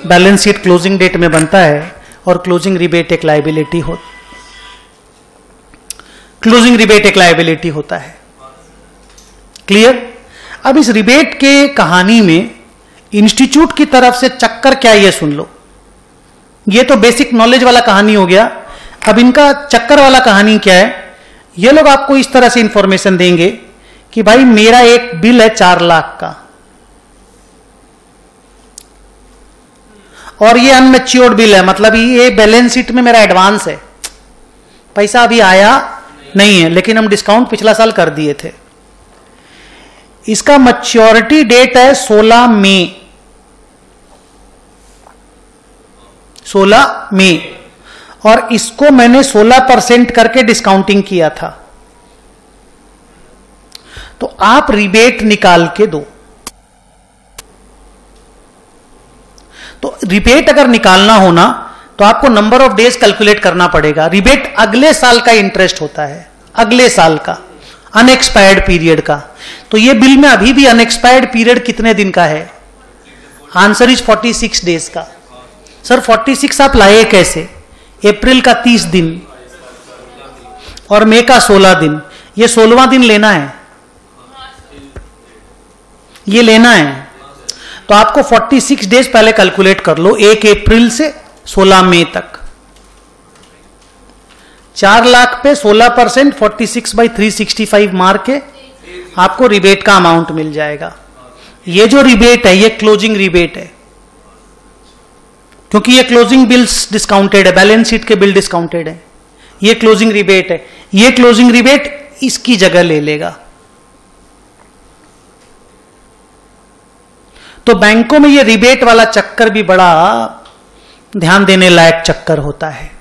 बैलेंस शीट क्लोजिंग डेट में बनता है और क्लोजिंग रिबेट एक लायबिलिटी होता है। क्लियर? अब इस रिबेट के कहानी में इंस्टीट्यूट की तरफ से चक्कर क्या, ये सुन लो। ये तो बेसिक नॉलेज वाला कहानी हो गया। अब इनका चक्कर वाला कहानी क्या है? ये लोग आपको इस तरह से इंफॉर्मेशन देंगे कि भाई मेरा एक बिल है 4 लाख का और ये अनमेच्योर्ड बिल है, मतलब ये बैलेंस शीट में मेरा एडवांस है, पैसा अभी आया नहीं है, लेकिन हम डिस्काउंट पिछला साल कर दिए थे। इसका मैच्योरिटी डेट है 16 मई और इसको मैंने 16% करके डिस्काउंटिंग किया था। तो आप रिबेट निकाल के दो। तो रिबेट अगर निकालना हो ना तो आपको नंबर ऑफ डेज कैलकुलेट करना पड़ेगा। रिबेट अगले साल का इंटरेस्ट होता है, अगले साल का अनएक्सपायर्ड पीरियड का। तो ये बिल में अभी भी अनएक्सपायर्ड पीरियड कितने दिन का है? आंसर इज 46 डेज का। सर 46 आप लाए कैसे? अप्रैल का 30 दिन और मई का 16 दिन, ये 16वां दिन लेना है, ये लेना है। तो आपको 46 डेज पहले कैलकुलेट कर लो, 1 अप्रैल से 16 मई तक। 4 लाख पे 16% 46/365 मार के आपको रिबेट का अमाउंट मिल जाएगा। ये जो रिबेट है ये क्लोजिंग रिबेट है, क्योंकि ये क्लोजिंग बिल्स डिस्काउंटेड है, बैलेंस शीट के बिल डिस्काउंटेड है, ये क्लोजिंग रिबेट है। ये क्लोजिंग रिबेट इसकी जगह ले लेगा। तो बैंकों में ये रिबेट वाला चक्कर भी बड़ा ध्यान देने लायक चक्कर होता है।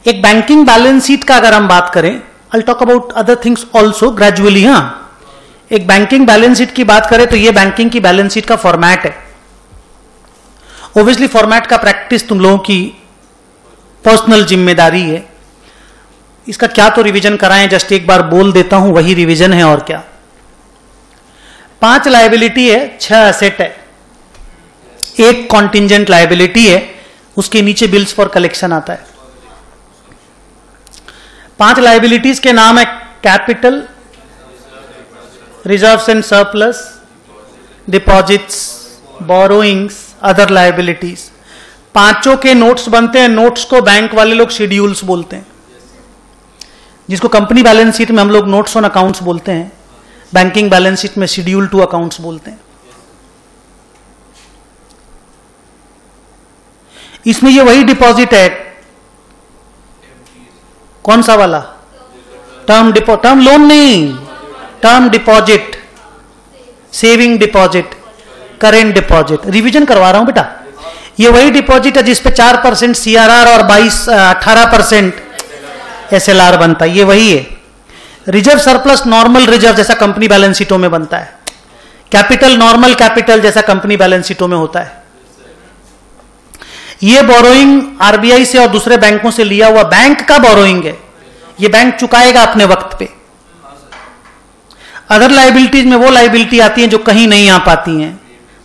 एक बैंकिंग बैलेंस शीट का अगर हम बात करें, I talk about other things also gradually. हाँ, एक बैंकिंग बैलेंस शीट की बात करें तो ये बैंकिंग की बैलेंस शीट का फॉर्मेट है। ओब्वियसली फॉर्मेट का प्रैक्टिस तुम लोगों की पर्सनल जिम्मेदारी है। इसका क्या तो रिवीजन कराएं, जस्ट एक बार बोल देता हूं, वही रिवीजन है और क्या। 5 लायबिलिटी है, 6 एसेट है, 1 कॉन्टिंजेंट लायबिलिटी है, उसके नीचे बिल्स फॉर कलेक्शन आता है। 5 लायबिलिटीज के नाम है capital, reserves and surplus, deposits, borrowings, other liabilities. 5 के नोट्स बनते हैं। नोट्स को बैंक वाले लोग शेड्यूल्स बोलते हैं, जिसको कंपनी बैलेंस शीट में हम लोग नोट्स ऑन अकाउंट्स बोलते हैं, बैंकिंग बैलेंस शीट में शेड्यूल टू अकाउंट्स बोलते हैं। इसमें ये वही डिपॉजिट है, कौन सा वाला? टर्म लोन नहीं, term deposit, saving deposit, current deposit. Revision करवा रहा हूं बेटा। ये वही डिपॉजिट है जिसपे 4% CRR और 18% SLR बनता है, ये वही है। रिजर्व सरप्लस नॉर्मल रिजर्व जैसा कंपनी बैलेंस शीटों में बनता है। कैपिटल नॉर्मल कैपिटल जैसा कंपनी बैलेंस शीटों में होता है। ये बोरोइंग RBI से और दूसरे बैंकों से लिया हुआ बैंक का बोरोइंग है, ये बैंक चुकाएगा अपने वक्त पे। अदर लाइबिलिटीज में वो लाइबिलिटी आती हैं जो कहीं नहीं आ पाती हैं,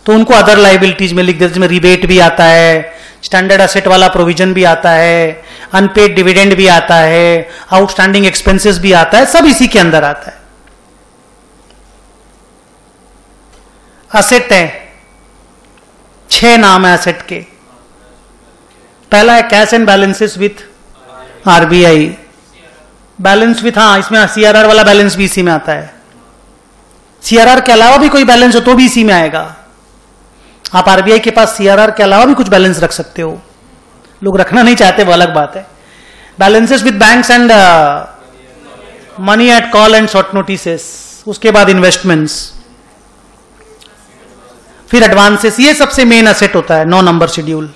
तो उनको अदर लाइबिलिटीज में लिख देते, जिसमें रिबेट भी आता है, स्टैंडर्ड एसेट वाला प्रोविजन भी आता है, अनपेड डिविडेंड भी आता है, आउटस्टैंडिंग एक्सपेंसेस भी आता है, सब इसी के अंदर आता है। असेट है, 6 नाम है असेट के। पहला है cash and balances with RBI, balance with, हाँ इसमें CRR वाला बैलेंस भी इसी में आता है। CRR के अलावा भी कोई बैलेंस हो तो भी इसी में आएगा। आप RBI के पास CRR के अलावा भी कुछ बैलेंस रख सकते हो, लोग रखना नहीं चाहते वो अलग बात है। Balances with banks and money at call and short notices, उसके बाद इन्वेस्टमेंट्स, फिर एडवांसेस, ये सबसे मेन असेट होता है 9 नंबर शेड्यूल,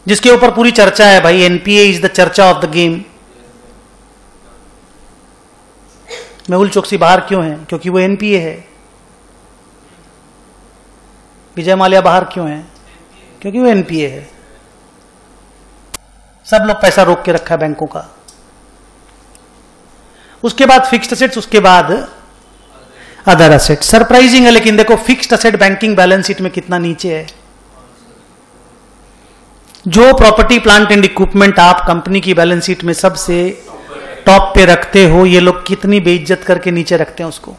जिसके ऊपर पूरी चर्चा है भाई। एनपीए इज द चर्चा of the game. Mehul Choksi बाहर क्यों है? क्योंकि वो एनपीए है। विजय माल्या बाहर क्यों है? क्योंकि वो एनपीए है। सब लोग पैसा रोक के रखा है बैंकों का। उसके बाद फिक्स्ड असेट्स, उसके बाद अदर असेट। सरप्राइजिंग है लेकिन देखो fixed asset banking balance sheet में कितना नीचे है। जो प्रॉपर्टी प्लांट एंड इक्विपमेंट आप कंपनी की बैलेंस शीट में सबसे टॉप पे रखते हो, ये लोग कितनी बेइज्जत करके नीचे रखते हैं उसको।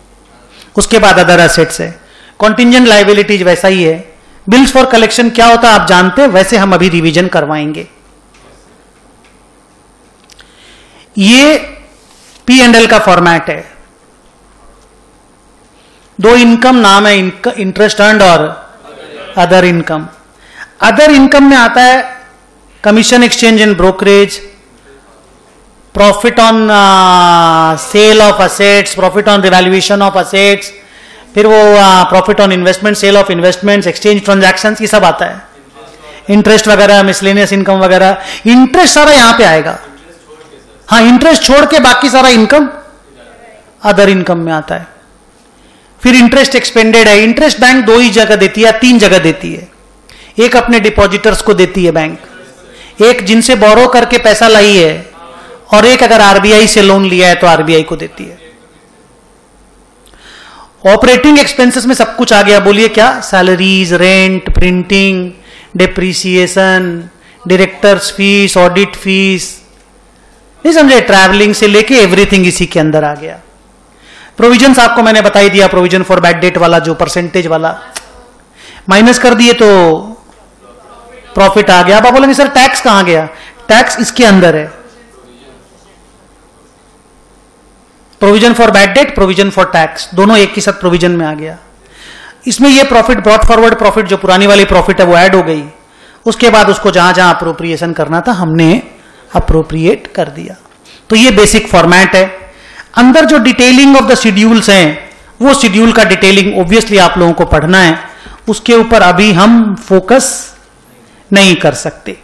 उसके बाद अदर असेट्स है। कॉन्टिंजेंट लायबिलिटीज वैसा ही है। बिल्स फॉर कलेक्शन क्या होता है आप जानते हैं, वैसे हम अभी रिवीजन करवाएंगे। ये P&L का फॉर्मेट है। 2 इनकम नाम है, इंटरेस्ट अर्न्ड और अदर इनकम। अदर इनकम में आता है commission, exchange and brokerage, profit on sale of assets, profit on revaluation of assets, फिर वो profit on investment, sale of investments, exchange transactions, ये सब आता है। इंटरेस्ट वगैरह, मिसलेनियस इनकम वगैरह। इंटरेस्ट सारा यहां पे आएगा। हाँ, इंटरेस्ट छोड़ के बाकी सारा इनकम अदर इनकम में आता है। फिर इंटरेस्ट एक्सपेंडेड है। इंटरेस्ट बैंक 2 ही जगह देती है, 3 जगह देती है। एक अपने डिपॉजिटर्स को देती है बैंक, एक जिनसे बोरो करके पैसा लाई है, और एक अगर आरबीआई से लोन लिया है तो आरबीआई को देती है। ऑपरेटिंग एक्सपेंसेस में सब कुछ आ गया। बोलिए क्या? Salaries, rent, printing, depreciation, directors fees, audit fees, नहीं समझे? ट्रैवलिंग से लेके एवरीथिंग इसी के अंदर आ गया। प्रोविजंस आपको मैंने बता ही दिया। प्रोविजन फॉर बैड डेट वाला जो परसेंटेज वाला माइनस कर दिए तो प्रॉफिट आ गया। अब आप बोलेंगे सर टैक्स कहां गया? टैक्स इसके अंदर है। Provision for bad debt, provision for tax, दोनों एक ही साथ प्रोविजन में आ गया। इसमें ये प्रॉफिट, ब्रॉट फॉरवर्ड प्रॉफिट, जो पुरानी वाली प्रॉफिट है वो ऐड हो गई। उसके बाद उसको जहां जहां अप्रोप्रिएशन करना था हमने अप्रोप्रिएट कर दिया। तो ये बेसिक फॉर्मेट है। अंदर जो डिटेलिंग ऑफ द शेड्यूल्स हैं, वो शेड्यूल का डिटेलिंग ऑब्वियसली आप लोगों को पढ़ना है, उसके ऊपर अभी हम फोकस नहीं कर सकते।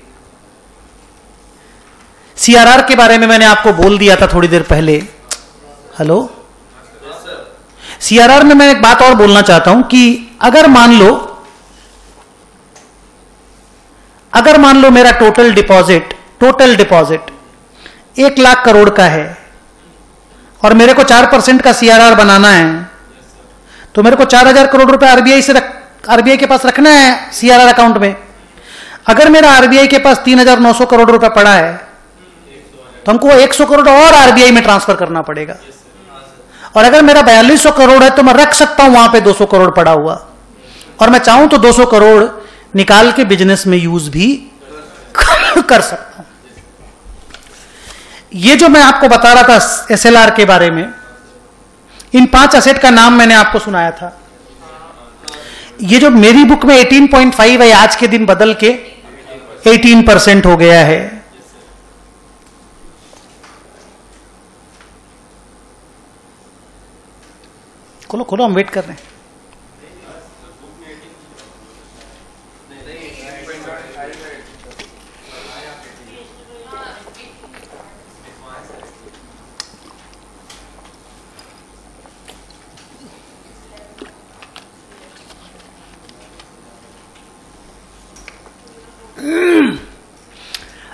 सीआरआर के बारे में मैंने आपको बोल दिया था थोड़ी देर पहले। हेलो, सीआरआर में मैं एक बात और बोलना चाहता हूं कि अगर मान लो मेरा टोटल डिपॉजिट 1 लाख करोड़ का है और मेरे को 4% का सीआरआर बनाना है, तो मेरे को 4000 करोड़ रुपए आरबीआई के पास रखना है सीआरआर अकाउंट में। अगर मेरा आरबीआई के पास 3900 करोड़ रुपए पड़ा है तो हमको 100 करोड़ और आरबीआई में ट्रांसफर करना पड़ेगा। और अगर मेरा 4200 करोड़ है तो मैं रख सकता हूं वहां पे 200 करोड़ पड़ा हुआ, और मैं चाहूं तो 200 करोड़ निकाल के बिजनेस में यूज भी कर सकता हूं। ये जो मैं आपको बता रहा था एसएलआर के बारे में, इन 5 असेट का नाम मैंने आपको सुनाया था। ये जो मेरी बुक में 18.5 है, आज के दिन बदल के 18% हो गया है। खोलो खोलो, हम वेट कर रहे हैं।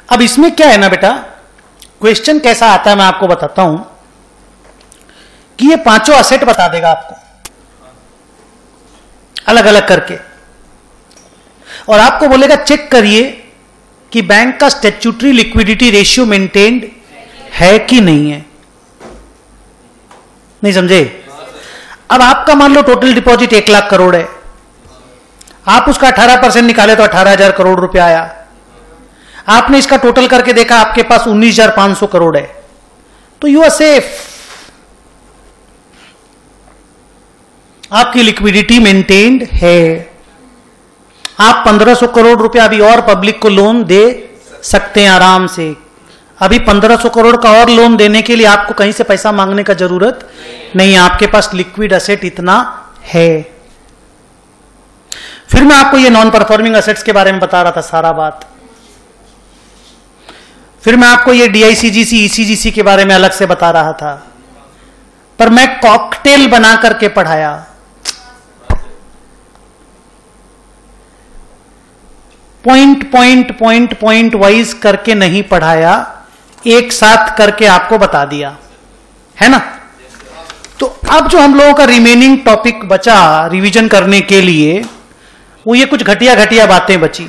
अब इसमें क्या है ना बेटा, क्वेश्चन कैसा आता है मैं आपको बताता हूं कि ये 5 असेट बता देगा आपको अलग अलग करके, और आपको बोलेगा चेक करिए कि बैंक का स्टैट्यूटरी लिक्विडिटी रेशियो मेंटेन्ड है कि नहीं है। नहीं समझे? अब आपका मान लो टोटल डिपॉजिट 1 लाख करोड़ है, आप उसका 18% निकाले तो 18,000 करोड़ रुपया आया। आपने इसका टोटल करके देखा आपके पास 19,500 करोड़ है, तो यू आर सेफ। आपकी लिक्विडिटी मेंटेन्ड है। आप 1500 करोड़ रुपया अभी और पब्लिक को लोन दे सकते हैं आराम से। अभी 1500 करोड़ का और लोन देने के लिए आपको कहीं से पैसा मांगने का जरूरत नहीं है, आपके पास लिक्विड असेट इतना है। फिर मैं आपको ये नॉन परफॉर्मिंग असेट्स के बारे में बता रहा था सारा बात। फिर मैं आपको ये DICGC ECGC के बारे में अलग से बता रहा था, पर मैं कॉकटेल बना करके पढ़ाया। पॉइंट वाइज करके नहीं पढ़ाया, एक साथ करके आपको बता दिया, है ना। तो अब जो हम लोगों का रिमेनिंग टॉपिक बचा रिवीजन करने के लिए, वो ये कुछ घटिया घटिया बातें बची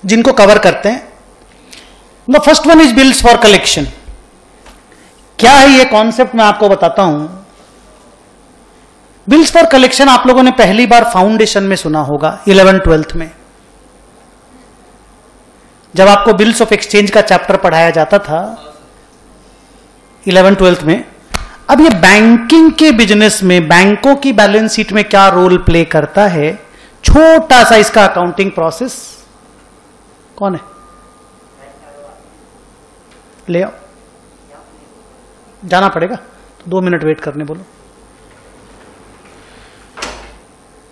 जिनको कवर करते हैं। The first one is bills for collection. क्या है ये कॉन्सेप्ट, मैं आपको बताता हूं। बिल्स फॉर कलेक्शन आप लोगों ने पहली बार फाउंडेशन में सुना होगा 11th-12th में, जब आपको बिल्स ऑफ एक्सचेंज का चैप्टर पढ़ाया जाता था 11th-12th में। अब ये बैंकिंग के बिजनेस में बैंकों की बैलेंस शीट में क्या रोल प्ले करता है, छोटा सा इसका अकाउंटिंग प्रोसेस। कौन है, ले आओ, जाना पड़ेगा तो 2 मिनट वेट करने बोलो।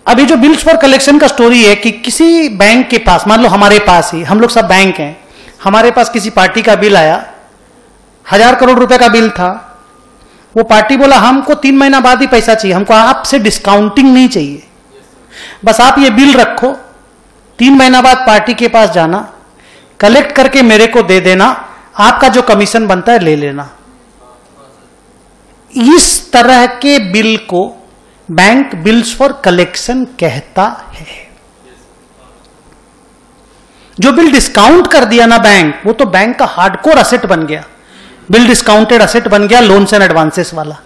अभी जो बिल्स फॉर कलेक्शन का स्टोरी है कि किसी बैंक के पास, मान लो हमारे पास ही, हम लोग सब बैंक हैं, हमारे पास किसी पार्टी का बिल आया, 1000 करोड़ रुपए का बिल था। वो पार्टी बोला हमको 3 महीना बाद ही पैसा चाहिए, हमको आपसे डिस्काउंटिंग नहीं चाहिए, बस आप ये बिल रखो, 3 महीना बाद पार्टी के पास जाना, कलेक्ट करके मेरे को दे देना, आपका जो कमीशन बनता है ले लेना। इस तरह के बिल को बैंक बिल्स फॉर कलेक्शन कहता है। जो बिल डिस्काउंट कर दिया ना बैंक, वो तो बैंक का हार्डकोर असेट बन गया, बिल डिस्काउंटेड असेट बन गया, लोन्स एंड एडवांसेस वाला।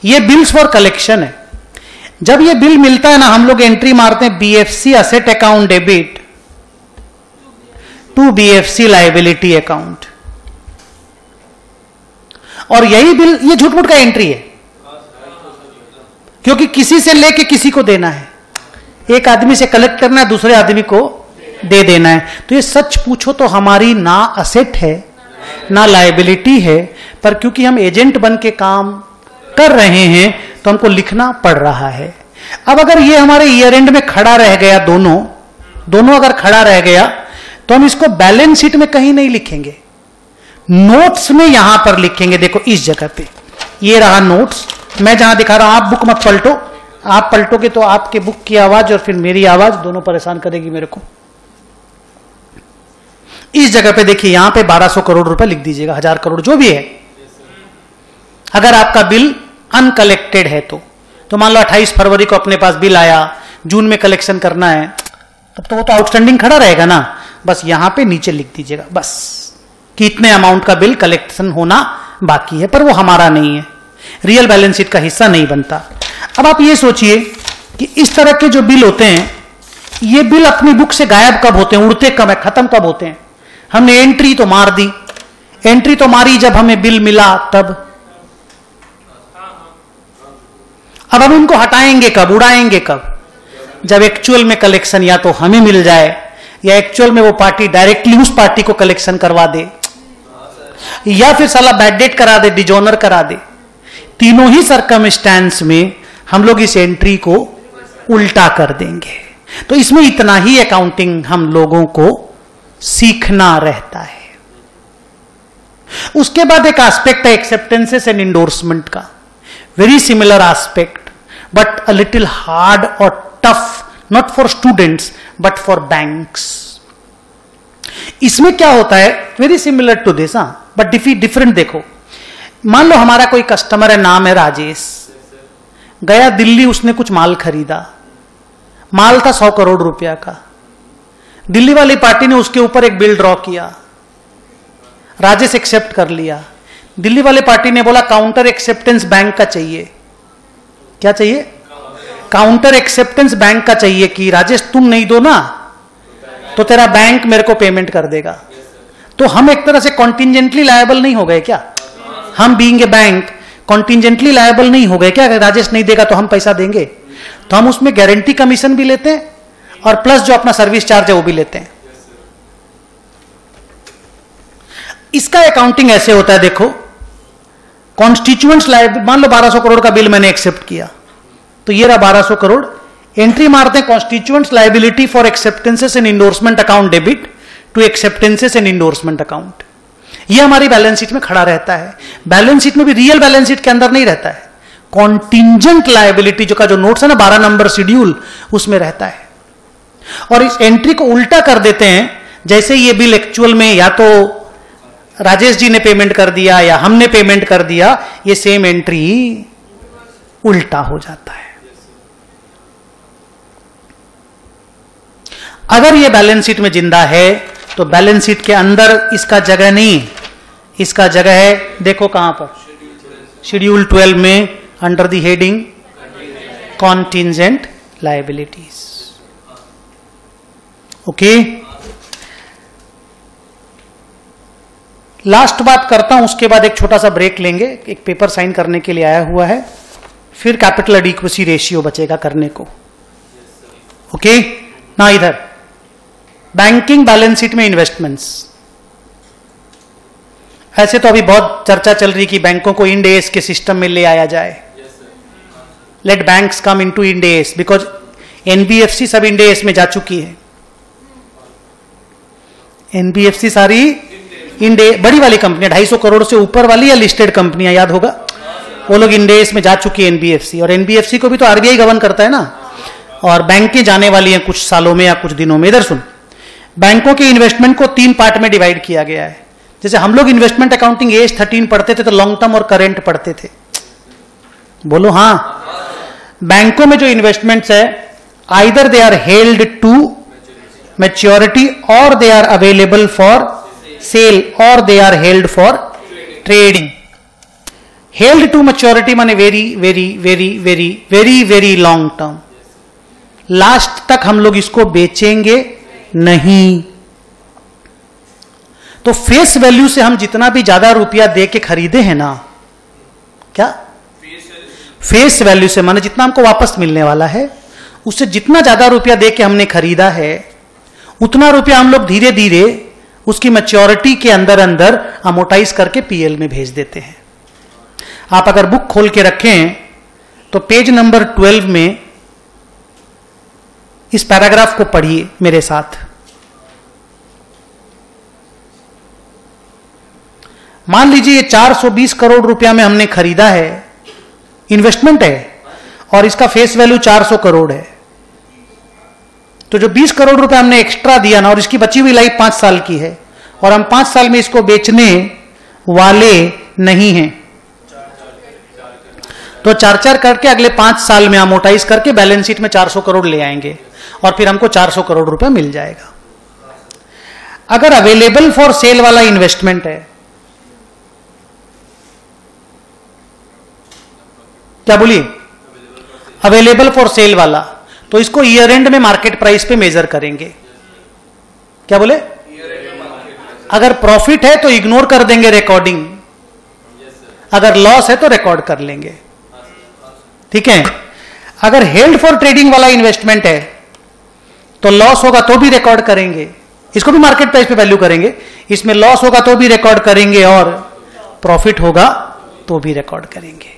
ये बिल्स फॉर कलेक्शन है। जब ये बिल मिलता है ना, हम लोग एंट्री मारते हैं BFC asset account debit to BFC liability account, और यही बिल, ये झूठ मूठ का एंट्री है, क्योंकि किसी से लेके किसी को देना है, एक आदमी से कलेक्ट करना है, दूसरे आदमी को दे देना है। तो ये सच पूछो तो हमारी ना असेट है ना लायबिलिटी है, पर क्योंकि हम एजेंट बन के काम कर रहे हैं तो हमको लिखना पड़ रहा है। अब अगर ये हमारे ईयर एंड में खड़ा रह गया, दोनों अगर खड़ा रह गया, तो हम इसको बैलेंस शीट में कहीं नहीं लिखेंगे, नोट्स में यहां पर लिखेंगे। देखो इस जगह पे ये रहा नोट्स, मैं जहां दिखा रहा हूं, आप बुक मत पलटो, आप पलटोगे तो आपके बुक की आवाज और फिर मेरी आवाज दोनों परेशान करेगी मेरे को। इस जगह पे देखिए, यहां पे 1200 करोड़ रुपए लिख दीजिएगा, 1000 करोड़ जो भी है। अगर आपका बिल अनकलेक्टेड है तो मान लो 28 फरवरी को अपने पास बिल आया, जून में कलेक्शन करना है, तब तो वो तो आउटस्टैंडिंग खड़ा रहेगा ना, बस यहां पे नीचे लिख दीजिएगा बस कि इतने अमाउंट का बिल कलेक्शन होना बाकी है, पर वो हमारा नहीं है, रियल बैलेंस शीट का हिस्सा नहीं बनता। अब आप ये सोचिए कि इस तरह के जो बिल होते हैं, ये बिल अपनी बुक से गायब कब होते हैं, उड़ते कब है, खत्म कब होते हैं। हमने एंट्री तो मार दी, एंट्री तो मारी जब हमें बिल मिला तब। अब हम इनको हटाएंगे कब, उड़ाएंगे कब, जब एक्चुअल में कलेक्शन या तो हमें मिल जाए या एक्चुअल में वो पार्टी डायरेक्टली उस पार्टी को कलेक्शन करवा दे, या फिर साला बैड डेट करा दे, डिजोनर करा दे। तीनों ही सरकमस्टेंस में हम लोग इस एंट्री को उल्टा कर देंगे। तो इसमें इतना ही अकाउंटिंग हम लोगों को सीखना रहता है। उसके बाद एक एस्पेक्ट है एक्सेप्टेंसेस एंड इंडोर्समेंट का, very similar aspect but a little hard और tough, not for students but for banks. इसमें क्या होता है, very similar to this, but different. देखो, मान लो हमारा कोई कस्टमर है, नाम है राजेश, गया दिल्ली, उसने कुछ माल खरीदा, माल था 100 करोड़ रुपया का। दिल्ली वाली पार्टी ने उसके ऊपर एक बिल ड्रॉ किया, राजेश एक्सेप्ट कर लिया। दिल्ली वाली पार्टी ने बोला काउंटर एक्सेप्टेंस बैंक का चाहिए। क्या चाहिए? काउंटर एक्सेप्टेंस बैंक का चाहिए कि राजेश तुम नहीं दो ना तो तेरा बैंक मेरे को पेमेंट कर देगा। तो हम एक तरह से कॉन्टिजेंटली लायबल नहीं हो गए क्या? हम being a bank contingently liable नहीं हो गए क्या? अगर राजेश नहीं देगा तो हम पैसा देंगे, तो हम उसमें गारंटी कमीशन भी लेते हैं और प्लस जो अपना सर्विस चार्ज है वो भी लेते हैं। इसका अकाउंटिंग ऐसे होता है, देखो, कॉन्स्टिट्यूएंट्स लायबिलिटी, मान लो 1200 करोड़ का बिल मैंने एक्सेप्ट किया, तो ये रहा 1200 करोड़। एंट्री मारते हैं constituents liability for acceptances and endorsement account debit to acceptances and endorsement account. ये हमारी बैलेंस शीट में खड़ा रहता है। बैलेंस शीट में भी रियल बैलेंस शीट के अंदर नहीं रहता है, कॉन्टिंजेंट लायबिलिटी जो का जो नोट्स है ना 12 नंबर शेड्यूल, उसमें रहता है। और इस एंट्री को उल्टा कर देते हैं, जैसे ये बिल एक्चुअल में या तो राजेश जी ने पेमेंट कर दिया या हमने पेमेंट कर दिया, ये सेम एंट्री उल्टा हो जाता है। अगर ये बैलेंस शीट में जिंदा है तो बैलेंस शीट के अंदर इसका जगह नहीं, इसका जगह है देखो कहां पर, शेड्यूल 12 में under the heading contingent liabilities. Okay, last बात करता हूं, उसके बाद एक छोटा सा ब्रेक लेंगे, एक पेपर साइन करने के लिए आया हुआ है, फिर कैपिटल एडिक्वेसी रेशियो बचेगा करने को। ओके ना, इधर बैंकिंग बैलेंस शीट में इन्वेस्टमेंट्स। ऐसे तो अभी बहुत चर्चा चल रही कि बैंकों को इंड एस के सिस्टम में ले आया जाए, let banks come into Ind AS, because NBFC सब इंड एस में जा चुकी है। एनबीएफसी सारी इंड बड़ी वाली कंपनियां 250 करोड़ से ऊपर वाली या लिस्टेड कंपनियां, याद होगा, वो लोग इंड एस में जा चुकी है एनबीएफसी। और एनबीएफसी को भी तो आरबीआई गवर्न करता है ना, और बैंकें जाने वाली हैं कुछ सालों में या कुछ दिनों में। इधर सुन, बैंकों के इन्वेस्टमेंट को 3 पार्ट में डिवाइड किया गया है। जैसे हम लोग इन्वेस्टमेंट अकाउंटिंग एज 13 पढ़ते थे तो लॉन्ग टर्म और करेंट पढ़ते थे, बोलो हाँ। बैंकों में जो इन्वेस्टमेंट्स है, either they are held to maturity और they are available for sale और they are held for trading. Held to maturity माने very very very very very very long term, लास्ट तक हम लोग इसको बेचेंगे नहीं। तो फेस वैल्यू से हम जितना भी ज्यादा रुपया दे के खरीदे हैं ना, क्या फेस वैल्यू से माने जितना हमको वापस मिलने वाला है, उससे जितना ज्यादा रुपया दे के हमने खरीदा है, उतना रुपया हम लोग धीरे धीरे उसकी मैच्योरिटी के अंदर अंदर अमोटाइज करके पीएल में भेज देते हैं। आप अगर बुक खोल के रखें तो पेज नंबर 12 में इस पैराग्राफ को पढ़िए मेरे साथ। मान लीजिए ये 420 करोड़ रुपया में हमने खरीदा है, इन्वेस्टमेंट है, और इसका फेस वैल्यू 400 करोड़ है। तो जो 20 करोड़ रुपया हमने एक्स्ट्रा दिया ना, और इसकी बची हुई लाइफ 5 साल की है, और हम 5 साल में इसको बेचने वाले नहीं हैं, तो 4-4 करके अगले 5 साल में अमोटाइज करके बैलेंस शीट में 400 करोड़ ले आएंगे, और फिर हमको 400 करोड़ रुपया मिल जाएगा। अगर अवेलेबल फॉर सेल वाला इन्वेस्टमेंट है, क्या बोलिए, अवेलेबल फॉर सेल वाला, तो इसको ईयर एंड में मार्केट प्राइस पे मेजर करेंगे। क्या बोले, अगर प्रॉफिट है तो इग्नोर कर देंगे रिकॉर्डिंग, अगर लॉस है तो रिकॉर्ड कर लेंगे, ठीक है। अगर हेल्ड फॉर ट्रेडिंग वाला इन्वेस्टमेंट है तो लॉस होगा तो भी रिकॉर्ड करेंगे, इसको भी मार्केट प्राइस पे वैल्यू करेंगे, इसमें लॉस होगा तो भी रिकॉर्ड करेंगे, और प्रॉफिट होगा तो भी रिकॉर्ड करेंगे।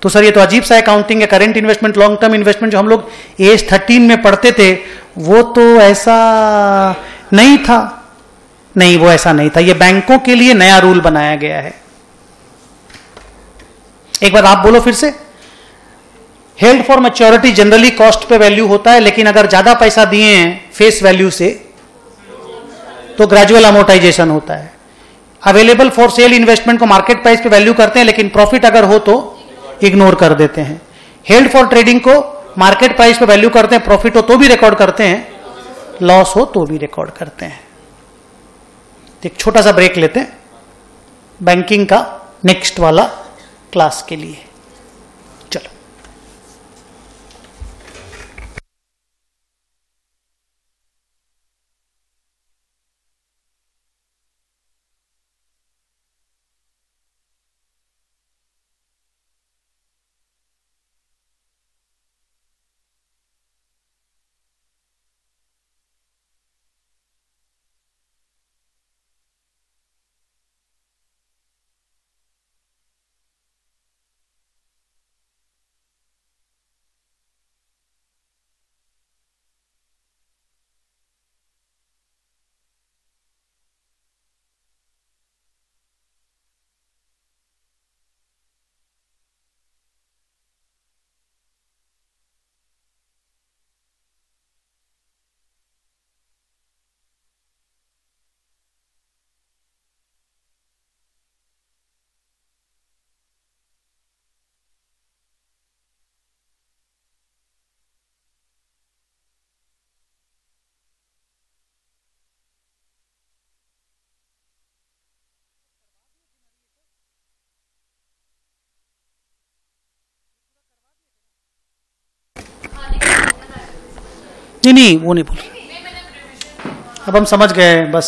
तो सर ये तो अजीब सा अकाउंटिंग है, current investment long term investment जो हम लोग एज 13 में पढ़ते थे वो तो ऐसा नहीं था। नहीं, वो ऐसा नहीं था, ये बैंकों के लिए नया रूल बनाया गया है। एक बार आप बोलो फिर से, held for maturity generally cost पे वैल्यू होता है, लेकिन अगर ज्यादा पैसा दिए हैं फेस वैल्यू से तो ग्रेजुअल अमोर्टाइजेशन होता है। अवेलेबल फॉर सेल इन्वेस्टमेंट को मार्केट प्राइस पे वैल्यू करते हैं, लेकिन प्रॉफिट अगर हो तो इग्नोर कर देते हैं। हेल्ड फॉर ट्रेडिंग को मार्केट प्राइस पे वैल्यू करते हैं, प्रॉफिट हो तो भी रिकॉर्ड करते हैं, लॉस हो तो भी रिकॉर्ड करते हैं। एक छोटा सा ब्रेक लेते हैं बैंकिंग का नेक्स्ट वाला क्लास के लिए। चलो। नहीं वो नहीं बोल रहे, अब हम समझ गए बस,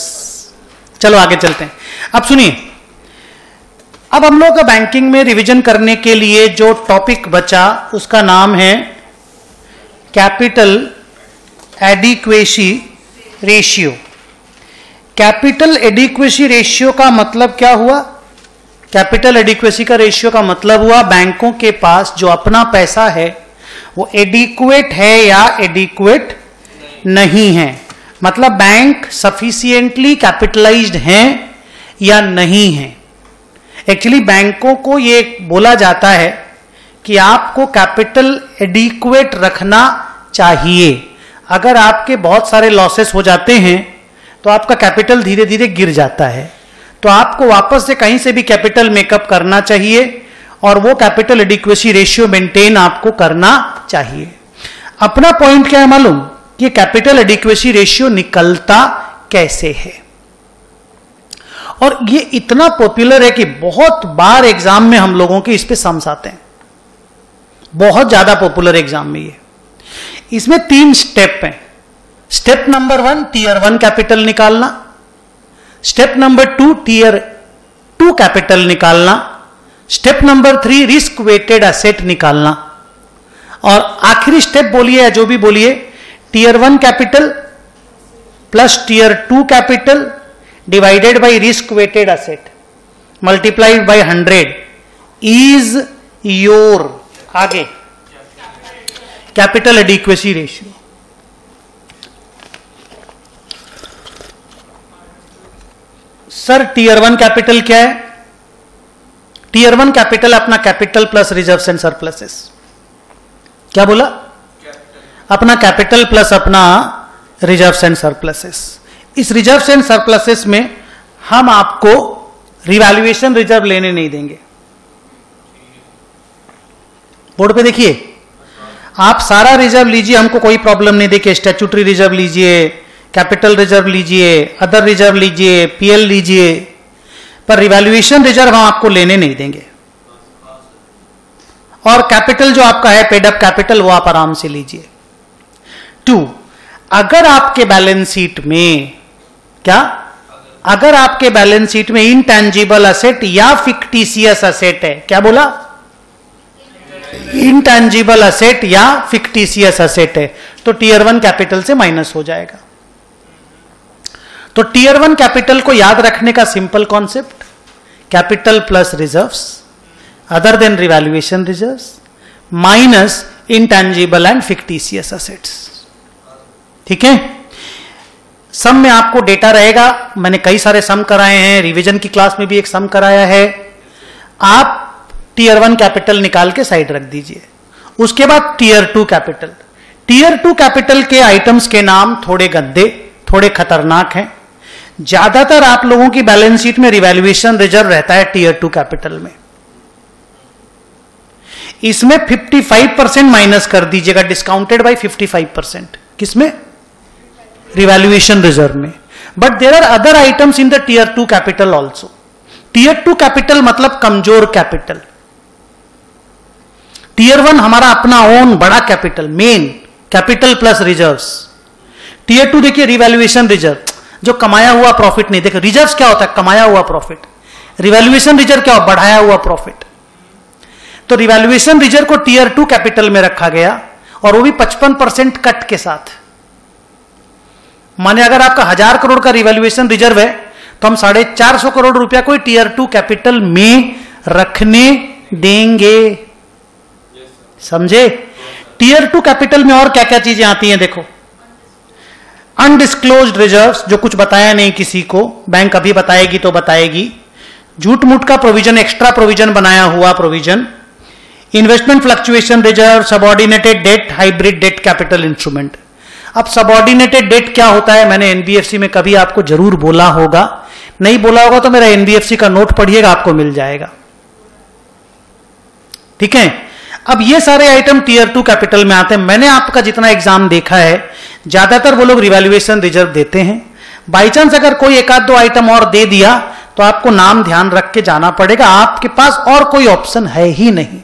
चलो आगे चलते हैं। अब सुनिए, अब हम लोग का बैंकिंग में रिवीजन करने के लिए जो टॉपिक बचा उसका नाम है capital adequacy ratio. Capital adequacy ratio का मतलब क्या हुआ? कैपिटल एडिक्वेसी का रेशियो का मतलब हुआ बैंकों के पास जो अपना पैसा है वो एडिक्वेट है या एडिक्वेट नहीं है, मतलब बैंक सफिशिएंटली कैपिटलाइज्ड हैं या नहीं है। एक्चुअली बैंकों को ये बोला जाता है कि आपको कैपिटल एडिक्वेट रखना चाहिए। अगर आपके बहुत सारे लॉसेस हो जाते हैं तो आपका कैपिटल धीरे धीरे गिर जाता है, तो आपको वापस से कहीं से भी कैपिटल मेकअप करना चाहिए और वो कैपिटल एडिक्वेसी रेशियो मेंटेन आपको करना चाहिए। अपना पॉइंट क्या है मालूम? कि कैपिटल एडिक्वेसी रेशियो निकलता कैसे है, और ये इतना पॉपुलर है कि बहुत बार एग्जाम में हम लोगों के इस पे सम्स आते हैं, बहुत ज्यादा पॉपुलर एग्जाम में ये। इसमें 3 स्टेप हैं। स्टेप नंबर 1 टीयर 1 कैपिटल निकालना, स्टेप नंबर 2 टीयर 2 कैपिटल निकालना, step number 3 risk weighted asset निकालना, और आखिरी स्टेप बोलिए या जो भी बोलिए, tier 1 capital plus tier 2 capital divided by risk weighted asset multiplied by 100 is your आगे capital adequacy ratio. Sir tier 1 capital क्या है? टीयर 1 कैपिटल अपना capital plus reserves and surpluses. क्या बोला? अपना कैपिटल प्लस अपना रिजर्व्स एंड सरप्लसेस। इस reserves and surpluses में हम आपको रिवैल्यूएशन रिजर्व लेने नहीं देंगे। बोर्ड पे देखिए, आप सारा रिजर्व लीजिए, हमको कोई प्रॉब्लम नहीं। देखिए स्टैट्यूटरी रिजर्व लीजिए, कैपिटल रिजर्व लीजिए, अदर रिजर्व लीजिए, पीएल लीजिए, पर रिवैल्यूएशन रिजर्व हम आपको लेने नहीं देंगे। और कैपिटल जो आपका है पेड अप कैपिटल वो आप आराम से लीजिए। 2, अगर आपके बैलेंस शीट में क्या, अगर आपके बैलेंस शीट में इनटैंजिबल असेट या फिक्टिशियस असेट है, क्या बोला? इनटैंजिबल असेट या फिक्टिशियस असेट है, तो टीयर 1 कैपिटल से माइनस हो जाएगा। तो टीयर 1 कैपिटल को याद रखने का simple concept, capital plus reserves other than revaluation reserves minus intangible and fictitious assets. ठीक है, सम में आपको डेटा रहेगा, मैंने कई सारे सम कराए हैं, रिवीजन की क्लास में भी एक सम कराया है। आप टीयर 1 कैपिटल निकाल के साइड रख दीजिए। उसके बाद टीयर 2 कैपिटल। टीयर 2 कैपिटल के आइटम्स के नाम थोड़े गंदे, थोड़े खतरनाक हैं। ज्यादातर आप लोगों की बैलेंस शीट में रिवैल्यूएशन रिजर्व रहता है टीयर 2 कैपिटल में। इसमें 55% माइनस कर दीजिएगा, डिस्काउंटेड बाय 55%। किसमें? रिवैल्यूएशन रिजर्व में। But there are other items in the tier 2 capital also. Tier 2 capital मतलब कमजोर कैपिटल। टीयर 1 हमारा अपना ओन बड़ा capital, main capital plus reserves. Tier 2 देखिए रिवैल्यूएशन रिजर्व, जो कमाया हुआ प्रॉफिट नहीं। देखिए रिजर्व्स क्या होता है? कमाया हुआ प्रॉफिट। रिवैल्यूएशन रिजर्व क्या हो? बढ़ाया हुआ प्रॉफिट। तो रिवैल्यूएशन रिजर्व को टीयर 2 कैपिटल में रखा गया, और वो भी 55% कट के साथ। माने अगर आपका 1000 करोड़ का रिवैल्यूएशन रिजर्व है तो हम 450 करोड़ रुपया कोई टीयर 2 कैपिटल में रखने देंगे। समझे? टीयर 2 कैपिटल में और क्या क्या चीजें आती हैं देखो। अनडिस्क्लोज्ड रिजर्व्स, जो कुछ बताया नहीं किसी को, बैंक अभी बताएगी तो बताएगी। झूठ मूठ का प्रोविजन, एक्स्ट्रा प्रोविजन बनाया हुआ provision, investment fluctuation reserve, subordinated debt, hybrid debt capital instrument. अब सबऑर्डिनेटेड डेट क्या होता है? मैंने एनबीएफसी में कभी आपको जरूर बोला होगा, नहीं बोला होगा तो मेरा एनबीएफसी का नोट पढ़िएगा, आपको मिल जाएगा। ठीक है, अब ये सारे आइटम टीयर 2 कैपिटल में आते हैं। मैंने आपका जितना एग्जाम देखा है ज्यादातर वो लोग रिवैल्यूएशन रिजर्व देते हैं। बाई चांस अगर कोई एक आध दो आइटम और दे दिया तो आपको नाम ध्यान रख के जाना पड़ेगा, आपके पास और कोई ऑप्शन है ही नहीं।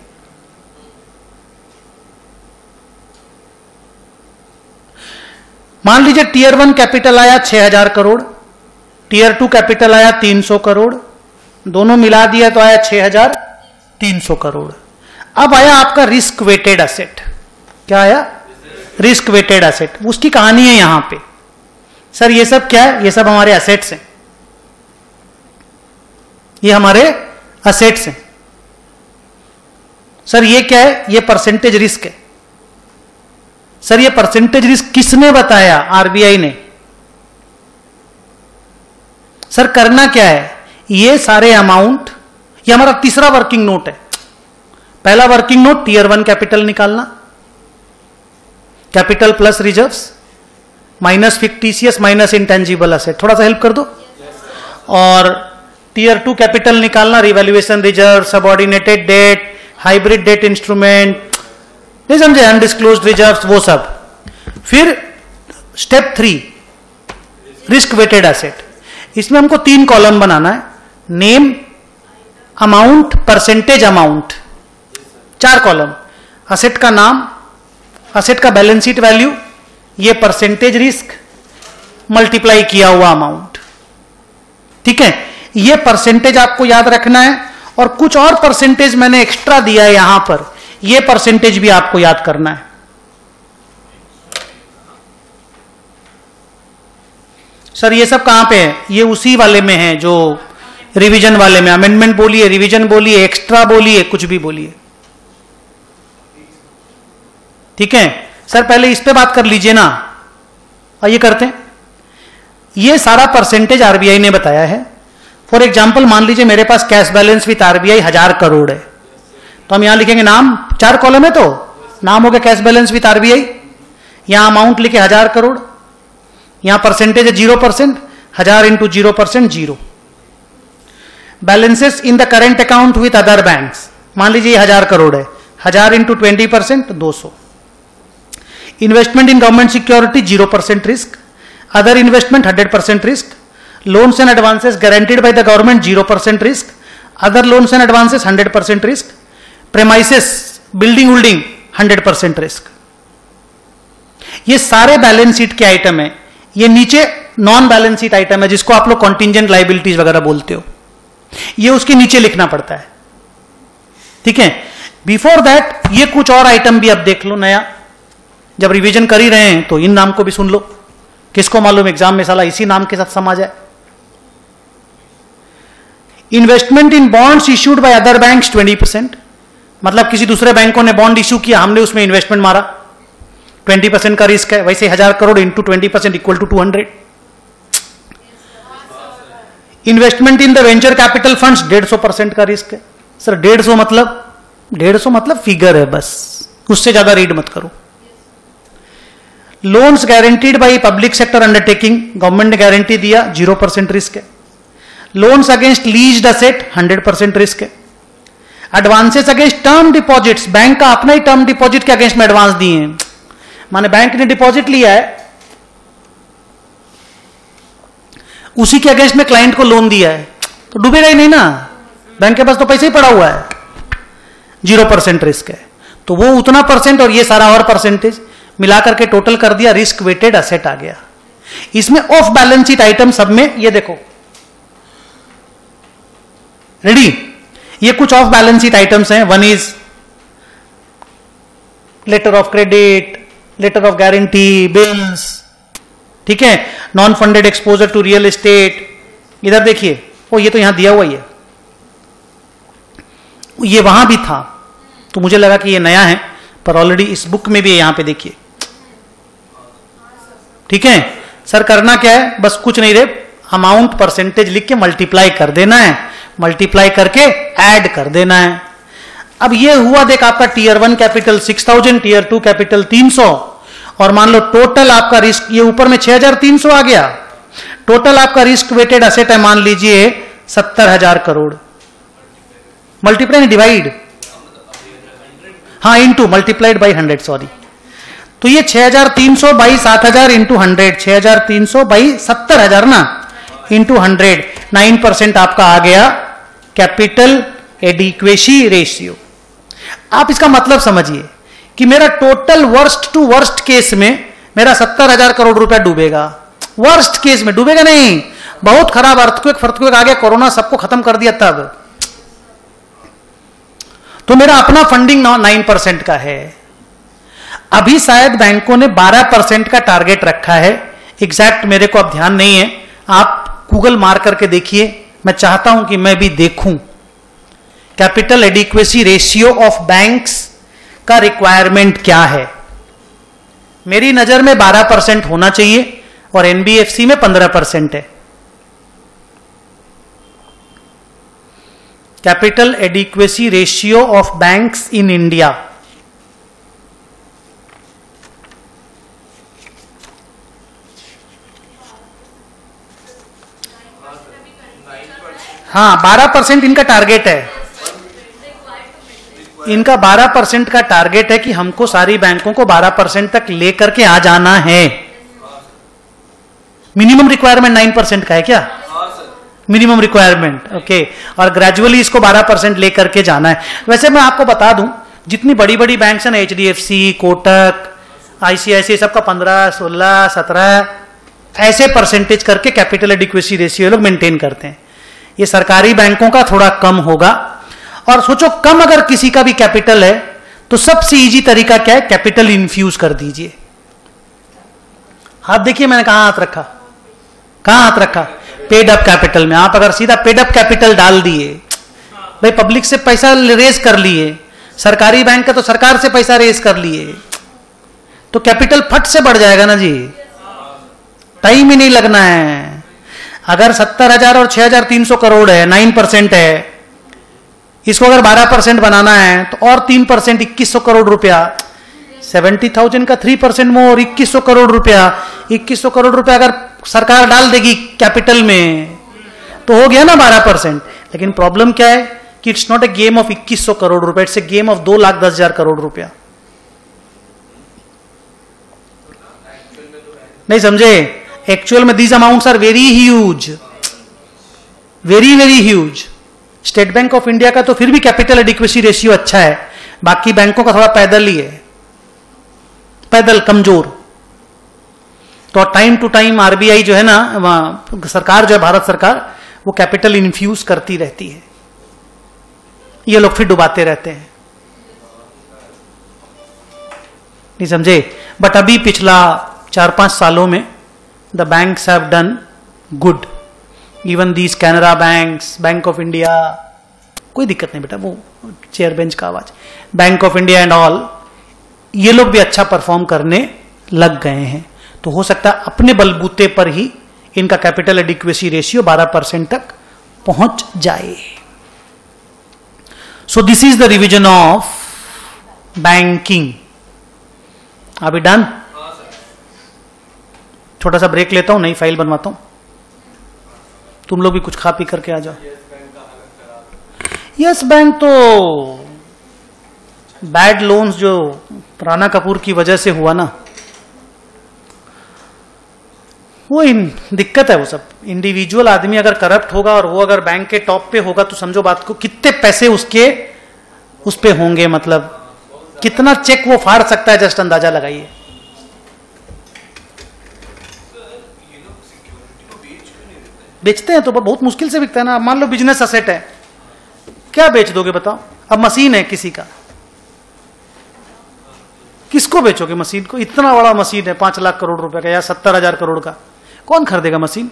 मान लीजिए टीयर 1 कैपिटल आया 6000 करोड़, टीयर 2 कैपिटल आया 300 करोड़, दोनों मिला दिया तो आया 6300 करोड़। अब आया आपका रिस्क वेटेड एसेट। क्या आया? Risk weighted asset. उसकी कहानी है यहां पे। सर ये सब क्या है? ये सब हमारे एसेट्स हैं, ये हमारे एसेट्स हैं। सर ये क्या है? ये परसेंटेज रिस्क है। सर ये परसेंटेज रिस्क किसने बताया? आरबीआई ने। सर करना क्या है? ये सारे अमाउंट, ये हमारा तीसरा वर्किंग नोट है। पहला वर्किंग नोट टीयर 1 कैपिटल निकालना, capital plus reserves minus fictitious minus intangible asset. थोड़ा सा हेल्प कर दो। और टीयर 2 कैपिटल निकालना, revaluation reserve, subordinated debt, hybrid debt instrument, नहीं समझे, अनडिस्क्लोज्ड रिजर्व्स, वो सब। फिर स्टेप 3 रिस्क वेटेड एसेट। इसमें हमको 3 कॉलम बनाना है, name, amount, percentage amount. 4 column, asset का नाम, असेट का बैलेंस शीट वैल्यू, ये परसेंटेज रिस्क मल्टीप्लाई किया हुआ अमाउंट। ठीक है, ये परसेंटेज आपको याद रखना है। और कुछ और परसेंटेज मैंने एक्स्ट्रा दिया है यहां पर, ये परसेंटेज भी आपको याद करना है। सर ये सब कहां पे है? ये उसी वाले में है जो रिवीजन वाले में। अमेंडमेंट बोलिए, रिवीजन बोलिए, एक्स्ट्रा बोलिए, कुछ भी बोलिए। ठीक है सर, पहले इस पे बात कर लीजिए ना। आइए करते हैं। ये सारा परसेंटेज आरबीआई ने बताया है। फॉर एग्जाम्पल मान लीजिए मेरे पास cash balance with RBI 1000 crore है, तो हम यहां लिखेंगे नाम, 4 कॉलम है तो नाम हो गया कैश बैलेंस विथ आरबीआई, यहां अमाउंट लिखे 1000 करोड़, यहां परसेंटेज है 0%, 1000 into 0% 0। Balances in the current account with other banks, मान लीजिए 1000 करोड़ है, 1000 into 20% 200। Investment in government security 0% risk, other investment 100% risk, loans and advances guaranteed by the government 0% risk, other loans and advances 100% risk, premises building holding 100% risk. ये सारे balance sheet के item है। ये नीचे non balance sheet item है जिसको आप लोग कॉन्टिंजेंट लाइबिलिटीज वगैरह बोलते हो, ये उसके नीचे लिखना पड़ता है। ठीक है, बिफोर दैट ये कुछ और आइटम भी अब देख लो नया, जब रिवीजन कर ही रहे हैं तो इन नाम को भी सुन लो, किसको मालूम एग्जाम में साला इसी नाम के साथ समा जाए। Investment in bonds issued by other banks 20%, मतलब किसी दूसरे बैंकों ने बॉन्ड इश्यू किया, हमने उसमें इन्वेस्टमेंट मारा, 20% का रिस्क है। वैसे 1000 crore into 20% equal to 200। Investment in the venture capital funds 150% का रिस्क है। सर 150 मतलब फिगर है बस, उससे ज्यादा रीड मत करो। Loans guaranteed by public sector undertaking, government ने गारंटी दिया, 0% रिस्क है। Loans against leased asset 100% risk है। Advances against term deposits, bank का अपना ही टर्म डिपॉजिट के अगेंस्ट में एडवांस दिए हैं, माने बैंक ने डिपॉजिट लिया है, उसी के अगेंस्ट में क्लाइंट को लोन दिया है, तो डूबेगा ही नहीं ना, बैंक के पास तो पैसे ही पड़ा हुआ है, 0% रिस्क है। तो वो उतना परसेंट और ये सारा और परसेंटेज मिलाकर के टोटल कर दिया, रिस्क वेटेड एसेट आ गया। इसमें ऑफ बैलेंस शीट आइटम सब में ये देखो, रेडी, ये कुछ ऑफ बैलेंस शीट आइटम्स हैं। One is letter of credit, letter of guarantee, bills, ठीक है, non funded exposure to real estate. इधर देखिए, वो ये तो यहां दिया हुआ ही है, ये वहां भी था तो मुझे लगा कि ये नया है, पर ऑलरेडी इस बुक में भी है, यहां पे देखिए। ठीक है सर, करना क्या है, बस कुछ नहीं रे, अमाउंट परसेंटेज लिख के मल्टीप्लाई कर देना है, मल्टीप्लाई करके ऐड कर देना है। अब ये हुआ देख आपका टीयर 1 कैपिटल 6000, टीयर 2 कैपिटल 300, और मान लो टोटल आपका रिस्क, ये ऊपर में 6300 आ गया, टोटल आपका रिस्क वेटेड एसेट है मान लीजिए 70000 करोड़। मल्टीप्लाई नहीं, डिवाइड, हाँ इंटू, मल्टीप्लाइड बाई 100, सॉरी। तो ये 6300 बाई 7000 इंटू 100, 6300 बाई 70000 ना इंटू 100, 9% आपका आ गया कैपिटल एडिक्वेसी रेशियो। आप इसका मतलब समझिए कि मेरा total worst to worst case में मेरा 70,000 करोड़ रुपया डूबेगा। वर्स्ट केस में डूबेगा नहीं, बहुत खराब अर्थक्वेक आ गया, कोरोना सबको खत्म कर दिया तब, तो मेरा अपना फंडिंग 9% का है। अभी शायद बैंकों ने 12% का टारगेट रखा है, एग्जैक्ट मेरे को अब ध्यान नहीं है, आप गूगल मार करके देखिए, मैं चाहता हूं कि मैं भी देखूं capital adequacy ratio of banks का रिक्वायरमेंट क्या है। मेरी नजर में 12% होना चाहिए और एनबीएफसी में 15% है। Capital adequacy ratio of banks in India, हाँ 12% इनका टारगेट है, इनका 12% का टारगेट है कि हमको सारी बैंकों को 12% तक लेकर के आ जाना है। मिनिमम रिक्वायरमेंट 9% का है क्या? मिनिमम रिक्वायरमेंट, ओके, और ग्रेजुअली इसको 12% लेकर के जाना है। वैसे मैं आपको बता दूं, जितनी बड़ी बड़ी बैंक्स हैं ना, एचडीएफसी, कोटक, आईसीआईसीआई, सबका 15, 16, 17 ऐसे परसेंटेज करके कैपिटल एडिक्वेसी रेशियो लोग मेंटेन करते हैं। ये सरकारी बैंकों का थोड़ा कम होगा। और सोचो कम अगर किसी का भी कैपिटल है तो सबसे इजी तरीका क्या है? कैपिटल इन्फ्यूज कर दीजिए। हाथ देखिए, मैंने कहां हाथ रखा, कहां हाथ रखा? पेड अप कैपिटल में। आप अगर सीधा पेड अप कैपिटल डाल दिए, भाई पब्लिक से पैसा रेज कर लिए, सरकारी बैंक का तो सरकार से पैसा रेज कर लिए, तो कैपिटल फट से बढ़ जाएगा ना जी, टाइम ही नहीं लगना है। अगर 70,000 और 6,300 करोड़ है, 9% है, इसको अगर 12% बनाना है तो और 3% 2100 करोड़ रुपया, 70,000 का 3% मोर 2100 करोड़ रुपया, 2100 करोड़ रुपया अगर सरकार डाल देगी कैपिटल में तो हो गया ना 12%। लेकिन प्रॉब्लम क्या है कि it's not a game of 2100 crore रुपया, it's a game of 2,10,000 crore रुपया। नहीं समझे? एक्चुअल में these amounts are very huge, very very huge. State Bank of India का तो फिर भी कैपिटल एडिक्वेसी रेशियो अच्छा है, बाकी बैंकों का थोड़ा पैदल ही है, पैदल कमजोर। तो टाइम टू टाइम आरबीआई जो है ना, सरकार जो है, भारत सरकार, वो कैपिटल इन्फ्यूज करती रहती है, ये लोग फिर डुबाते रहते हैं। नहीं समझे? बट अभी पिछला 4-5 सालों में the banks have done good, even these Canara banks, bank of India, कोई दिक्कत नहीं बेटा, वो चेयर बेंच का आवाज, bank of India and all, ये लोग भी अच्छा परफॉर्म करने लग गए हैं। तो हो सकता है अपने बलबूते पर ही इनका कैपिटल एडिक्वेसी रेशियो 12% तक पहुंच जाए। So this is the revision of banking. अभी डन? छोटा सा ब्रेक लेता हूं, नई फाइल बनवाता हूं, तुम लोग भी कुछ खा पी करके आ जाओ। यस बैंक तो बैड लोन्स जो राणा कपूर की वजह से हुआ ना, वो दिक्कत है। वो सब इंडिविजुअल आदमी अगर करप्ट होगा और वो अगर बैंक के टॉप पे होगा तो समझो बात को, कितने पैसे उसके उस पे होंगे, मतलब कितना चेक वो फाड़ सकता है, जस्ट अंदाजा लगाइए। बेचते हैं तो बहुत मुश्किल से बिकता है ना। मान लो बिजनेस असेट है, क्या बेच दोगे बताओ? अब मशीन है किसी का, किसको बेचोगे मशीन को? इतना बड़ा मशीन है 5 लाख करोड़ रुपए का या 70,000 करोड़ का, कौन खरीदेगा मशीन?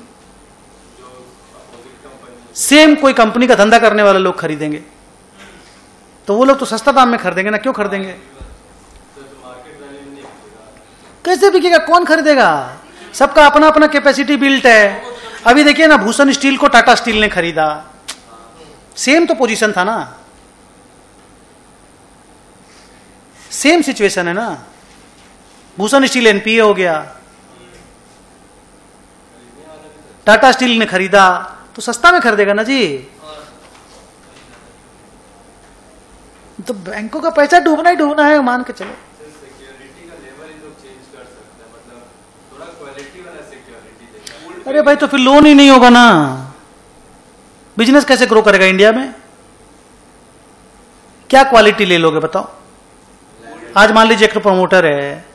सेम कोई कंपनी का धंधा करने वाले लोग खरीदेंगे, तो वो लोग तो सस्ता दाम में खरीदेंगे ना, क्यों खरीदेंगे? कैसे बिकेगा? कौन खरीदेगा? सबका अपना अपना कैपेसिटी बिल्ट है। अभी देखिए ना, भूषण स्टील को टाटा स्टील ने खरीदा, सेम तो पोजीशन था ना, सेम सिचुएशन है ना। भूषण स्टील एनपीए हो गया, टाटा स्टील ने खरीदा, तो सस्ता में खरीदेगा ना जी। तो बैंकों का पैसा डूबना ही डूबना है, मान के चलो। अरे भाई, तो फिर लोन ही नहीं होगा ना, बिजनेस कैसे ग्रो करेगा इंडिया में? क्या क्वालिटी ले लोगे बताओ? आज मान लीजिए एक प्रमोटर है,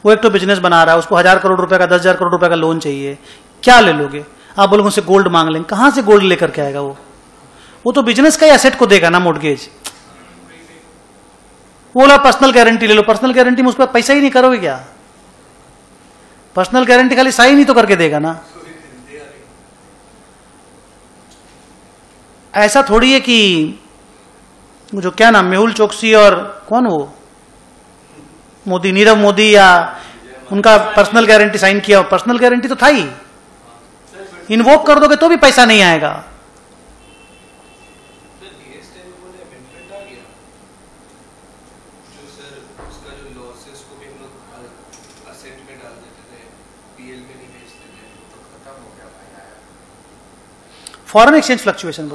वो एक तो बिजनेस बना रहा है, उसको 1000 करोड़ रुपए का 10,000 करोड़ रुपए का लोन चाहिए, क्या ले लोगे आप? बोलोगे उनसे गोल्ड मांग लेंगे, कहां से गोल्ड लेकर के आएगा वो तो बिजनेस का एसेट को देगा ना मोर्टगेज। बोला पर्सनल गारंटी ले लो, पर्सनल गारंटी में उसके बाद पैसा ही नहीं करोगे क्या? पर्सनल गारंटी खाली साइन ही तो करके देगा ना। ऐसा थोड़ी है कि जो क्या नाम मेहुल चोकसी और कौन वो मोदी, नीरव मोदी या उनका पर्सनल गारंटी साइन किया, पर्सनल गारंटी तो था ही, इन्वोक कर दोगे तो भी पैसा नहीं आएगा। फॉरेन एक्सचेंज फ्लक्चुएशन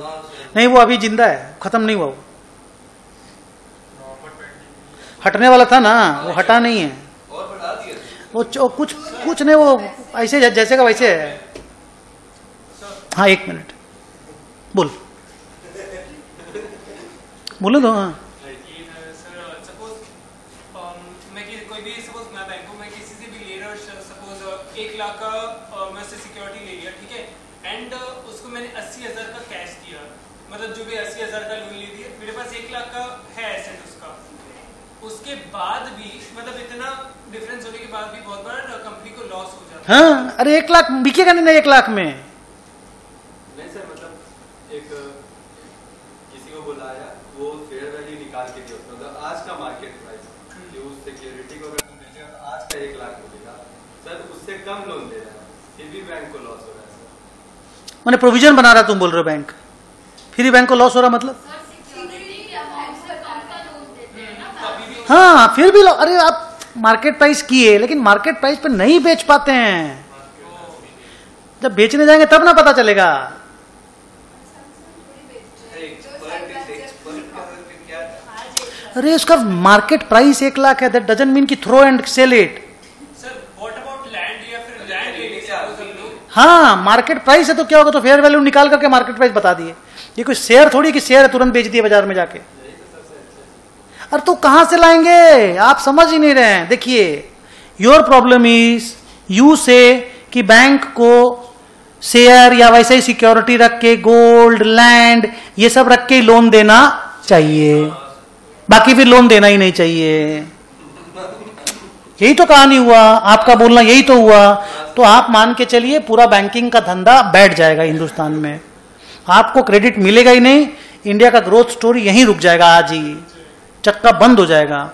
नहीं, वो अभी जिंदा है, खत्म नहीं हुआ, वो हटने वाला था ना, वो हटा नहीं है, वो कुछ नहीं, वो ऐसे जैसे का वैसे है। हाँ 1 मिनट बोलो तो। हाँ मतलब जो भी 80,000 का लोन ले दिया, मेरे पास 1 लाख का है एसेट उसका, उसके बाद भी मतलब इतना डिफरेंस होने के बाद भी बहुत बार कंपनी को लॉस हो जाता है। हाँ अरे 1 लाख बिकेगा नहीं ना 1 लाख में। नहीं सर, मतलब एक किसी को बुलाया, वो फेयर वैल्यू निकाल के दिया, मतलब आज का मार्केट प्राइस कि उस सिक्योरिटी को अगर तुम बेचेगा तो आज का 1 लाख मिलेगा सर, उससे कम लोन दे रहा है, फिर भी बैंक को लॉस हो रहा है सर। मैंने प्रोविजन बना रहा, तुम बोल रहे हो बैंक, फिर ही बैंक को लॉस हो रहा मतलब? हाँ फिर भी अरे आप मार्केट प्राइस किए, लेकिन मार्केट प्राइस पे नहीं बेच पाते हैं, जब बेचने जाएंगे तब ना पता चलेगा। अरे उसका मार्केट प्राइस 1 लाख है, दैट डजंट मीन कि थ्रो एंड सेल इट। हाँ मार्केट प्राइस है तो क्या होगा, तो फेयर वैल्यू निकाल करके मार्केट प्राइस बता दिए। ये कोई शेयर थोड़ी कि शेयर है तुरंत बेच दिए बाजार में जाके। अरे तो कहां से लाएंगे, आप समझ ही नहीं रहे हैं। देखिए योर प्रॉब्लम इज यू से कि बैंक को शेयर या वैसे ही सिक्योरिटी रख के गोल्ड लैंड ये सब रख के लोन देना चाहिए, बाकी फिर लोन देना ही नहीं चाहिए। यही तो कहानी हुआ, आपका बोलना यही तो हुआ। तो आप मान के चलिए पूरा बैंकिंग का धंधा बैठ जाएगा हिंदुस्तान में, आपको क्रेडिट मिलेगा ही नहीं, इंडिया का ग्रोथ स्टोरी यहीं रुक जाएगा, आज ही चक्का बंद हो जाएगा।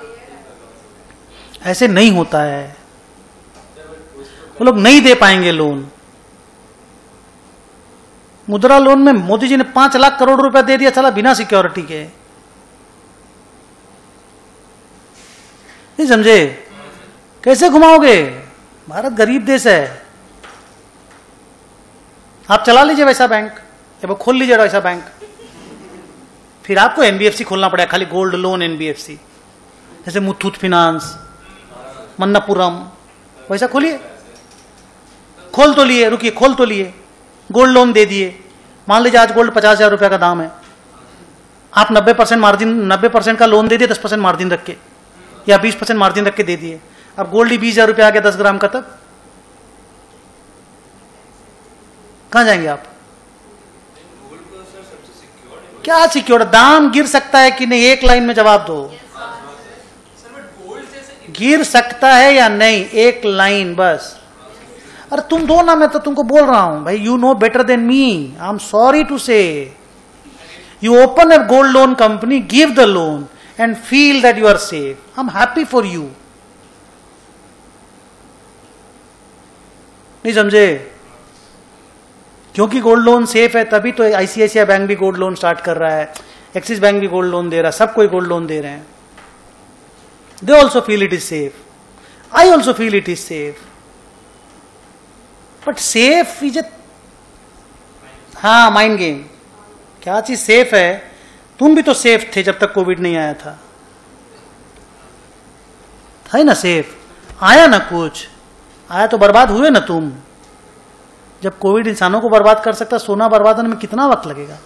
ऐसे नहीं होता है, वो लोग नहीं दे पाएंगे लोन। मुद्रा लोन में मोदी जी ने 5 लाख करोड़ रुपया दे दिया चला बिना सिक्योरिटी के, नहीं समझे? कैसे घुमाओगे? भारत गरीब देश है। आप चला लीजिए वैसा बैंक, या वो खोल लीजिए वैसा बैंक, फिर आपको एनबीएफसी खोलना पड़ेगा, खाली गोल्ड लोन एनबीएफसी, जैसे मुथूट फिनांस, मन्नापुरम, वैसा खोलिए। खोल तो लिए, रुकिए, खोल तो लिए, गोल्ड लोन दे दिए। मान लीजिए आज गोल्ड 50,000 रुपया का दाम है, आप 90% मार्जिन, 90% का लोन दे दिए, 10% मार्जिन रख के या 20% मार्जिन रख के दे दिए। अब गोल्ड ही 20,000 रुपया आ गया 10 ग्राम का, तब कहां जाएंगे आप? क्या सिक्योर? दाम गिर सकता है कि नहीं, एक लाइन में जवाब दो। गिर सकता है या नहीं, एक लाइन बस। अरे तुम दो ना, मैं तो तुमको बोल रहा हूं भाई, you know better than me, I am sorry to say. You open a gold loan company, give the loan and feel that you are safe. I'm happy for you. नहीं समझे? क्योंकि गोल्ड लोन सेफ है तभी तो ICICI bank भी gold loan start कर रहा है, एक्सिस बैंक भी गोल्ड लोन दे रहा है, सब कोई गोल्ड लोन दे रहे हैं। They also feel it is safe. I also feel it is safe. But safe is a, हाँ माइंड गेम। क्या चीज सेफ है? तुम भी तो सेफ थे जब तक कोविड नहीं आया था, है ना सेफ? आया ना कुछ, आया तो बर्बाद हुए ना तुम। जब कोविड इंसानों को बर्बाद कर सकता, सोना बर्बाद होने में कितना वक्त लगेगा?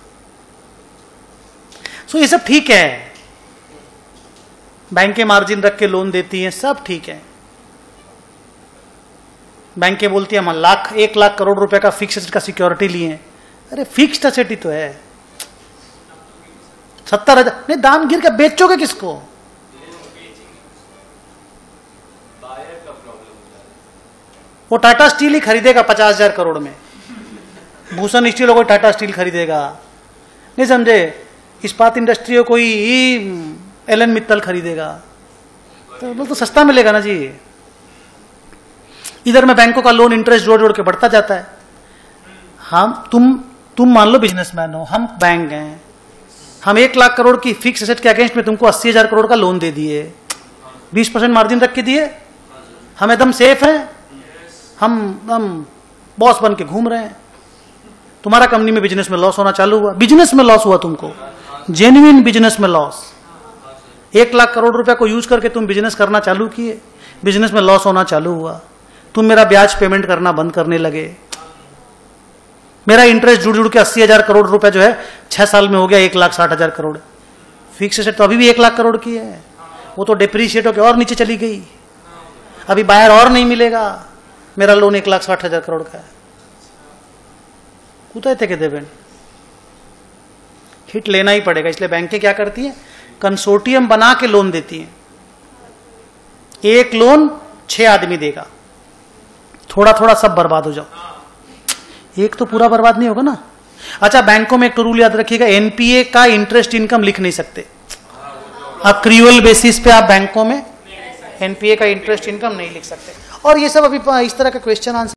सो ये सब ठीक है, बैंक के मार्जिन रख के लोन देती हैं, सब ठीक है, बैंकें बोलती है हम 1 लाख करोड़ रुपए का फिक्स एसेट का सिक्योरिटी लिए हैं। अरे फिक्स्ड एसेट ही तो है। 70,000 नहीं, दाम गिर के बेचोगे किसको? वो टाटा स्टील ही खरीदेगा 50,000 करोड़ में, भूषण स्टील हो कोई टाटा स्टील खरीदेगा, नहीं समझे? इस्पात इंडस्ट्री हो कोई एलन मित्तल खरीदेगा, तो सस्ता मिलेगा ना जी। इधर में बैंकों का लोन इंटरेस्ट जोड़ जोड़ के बढ़ता जाता है। हम तुम मान लो बिजनेसमैन हो, हम बैंक हैं, हम 1 लाख करोड़ की फिक्स एसेट के अगेंस्ट में तुमको 80,000 करोड़ का लोन दे दिए, 20% मार्जिन रख के दिए, हम एकदम सेफ हैं, हम बॉस बन के घूम रहे हैं। तुम्हारा कंपनी में बिजनेस में लॉस होना चालू हुआ, बिजनेस में लॉस हुआ तुमको, जेन्युइन बिजनेस में लॉस। 1 लाख करोड़ रुपया को यूज करके तुम बिजनेस करना चालू किए, बिजनेस में लॉस होना चालू हुआ, तुम मेरा ब्याज पेमेंट करना बंद करने लगे, मेरा इंटरेस्ट जुड़ जुड़ के 80,000 करोड़ रुपए जो है 6 साल में हो गया 1,60,000 करोड़। फिक्स एसेट तो अभी भी 1 लाख करोड़ की है, वो तो डिप्रीशिएट होकर और नीचे चली गई, अभी बायर और नहीं मिलेगा, मेरा लोन 1,60,000 करोड़ का है। कुछ थे कि देवेन हिट लेना ही पड़ेगा, इसलिए बैंकें क्या करती हैं, कंसोर्टियम बना के लोन देती हैं। एक लोन 6 आदमी देगा, थोड़ा थोड़ा सब बर्बाद हो जाओ, एक तो पूरा बर्बाद नहीं होगा ना। अच्छा, बैंकों में एक तो रूल याद रखिएगा, एनपीए का इंटरेस्ट इनकम लिख नहीं सकते, अक्रूअल बेसिस पे आप बैंकों में एनपीए का इंटरेस्ट इनकम नहीं लिख सकते। और ये सब अभी इस तरह का क्वेश्चन आंसर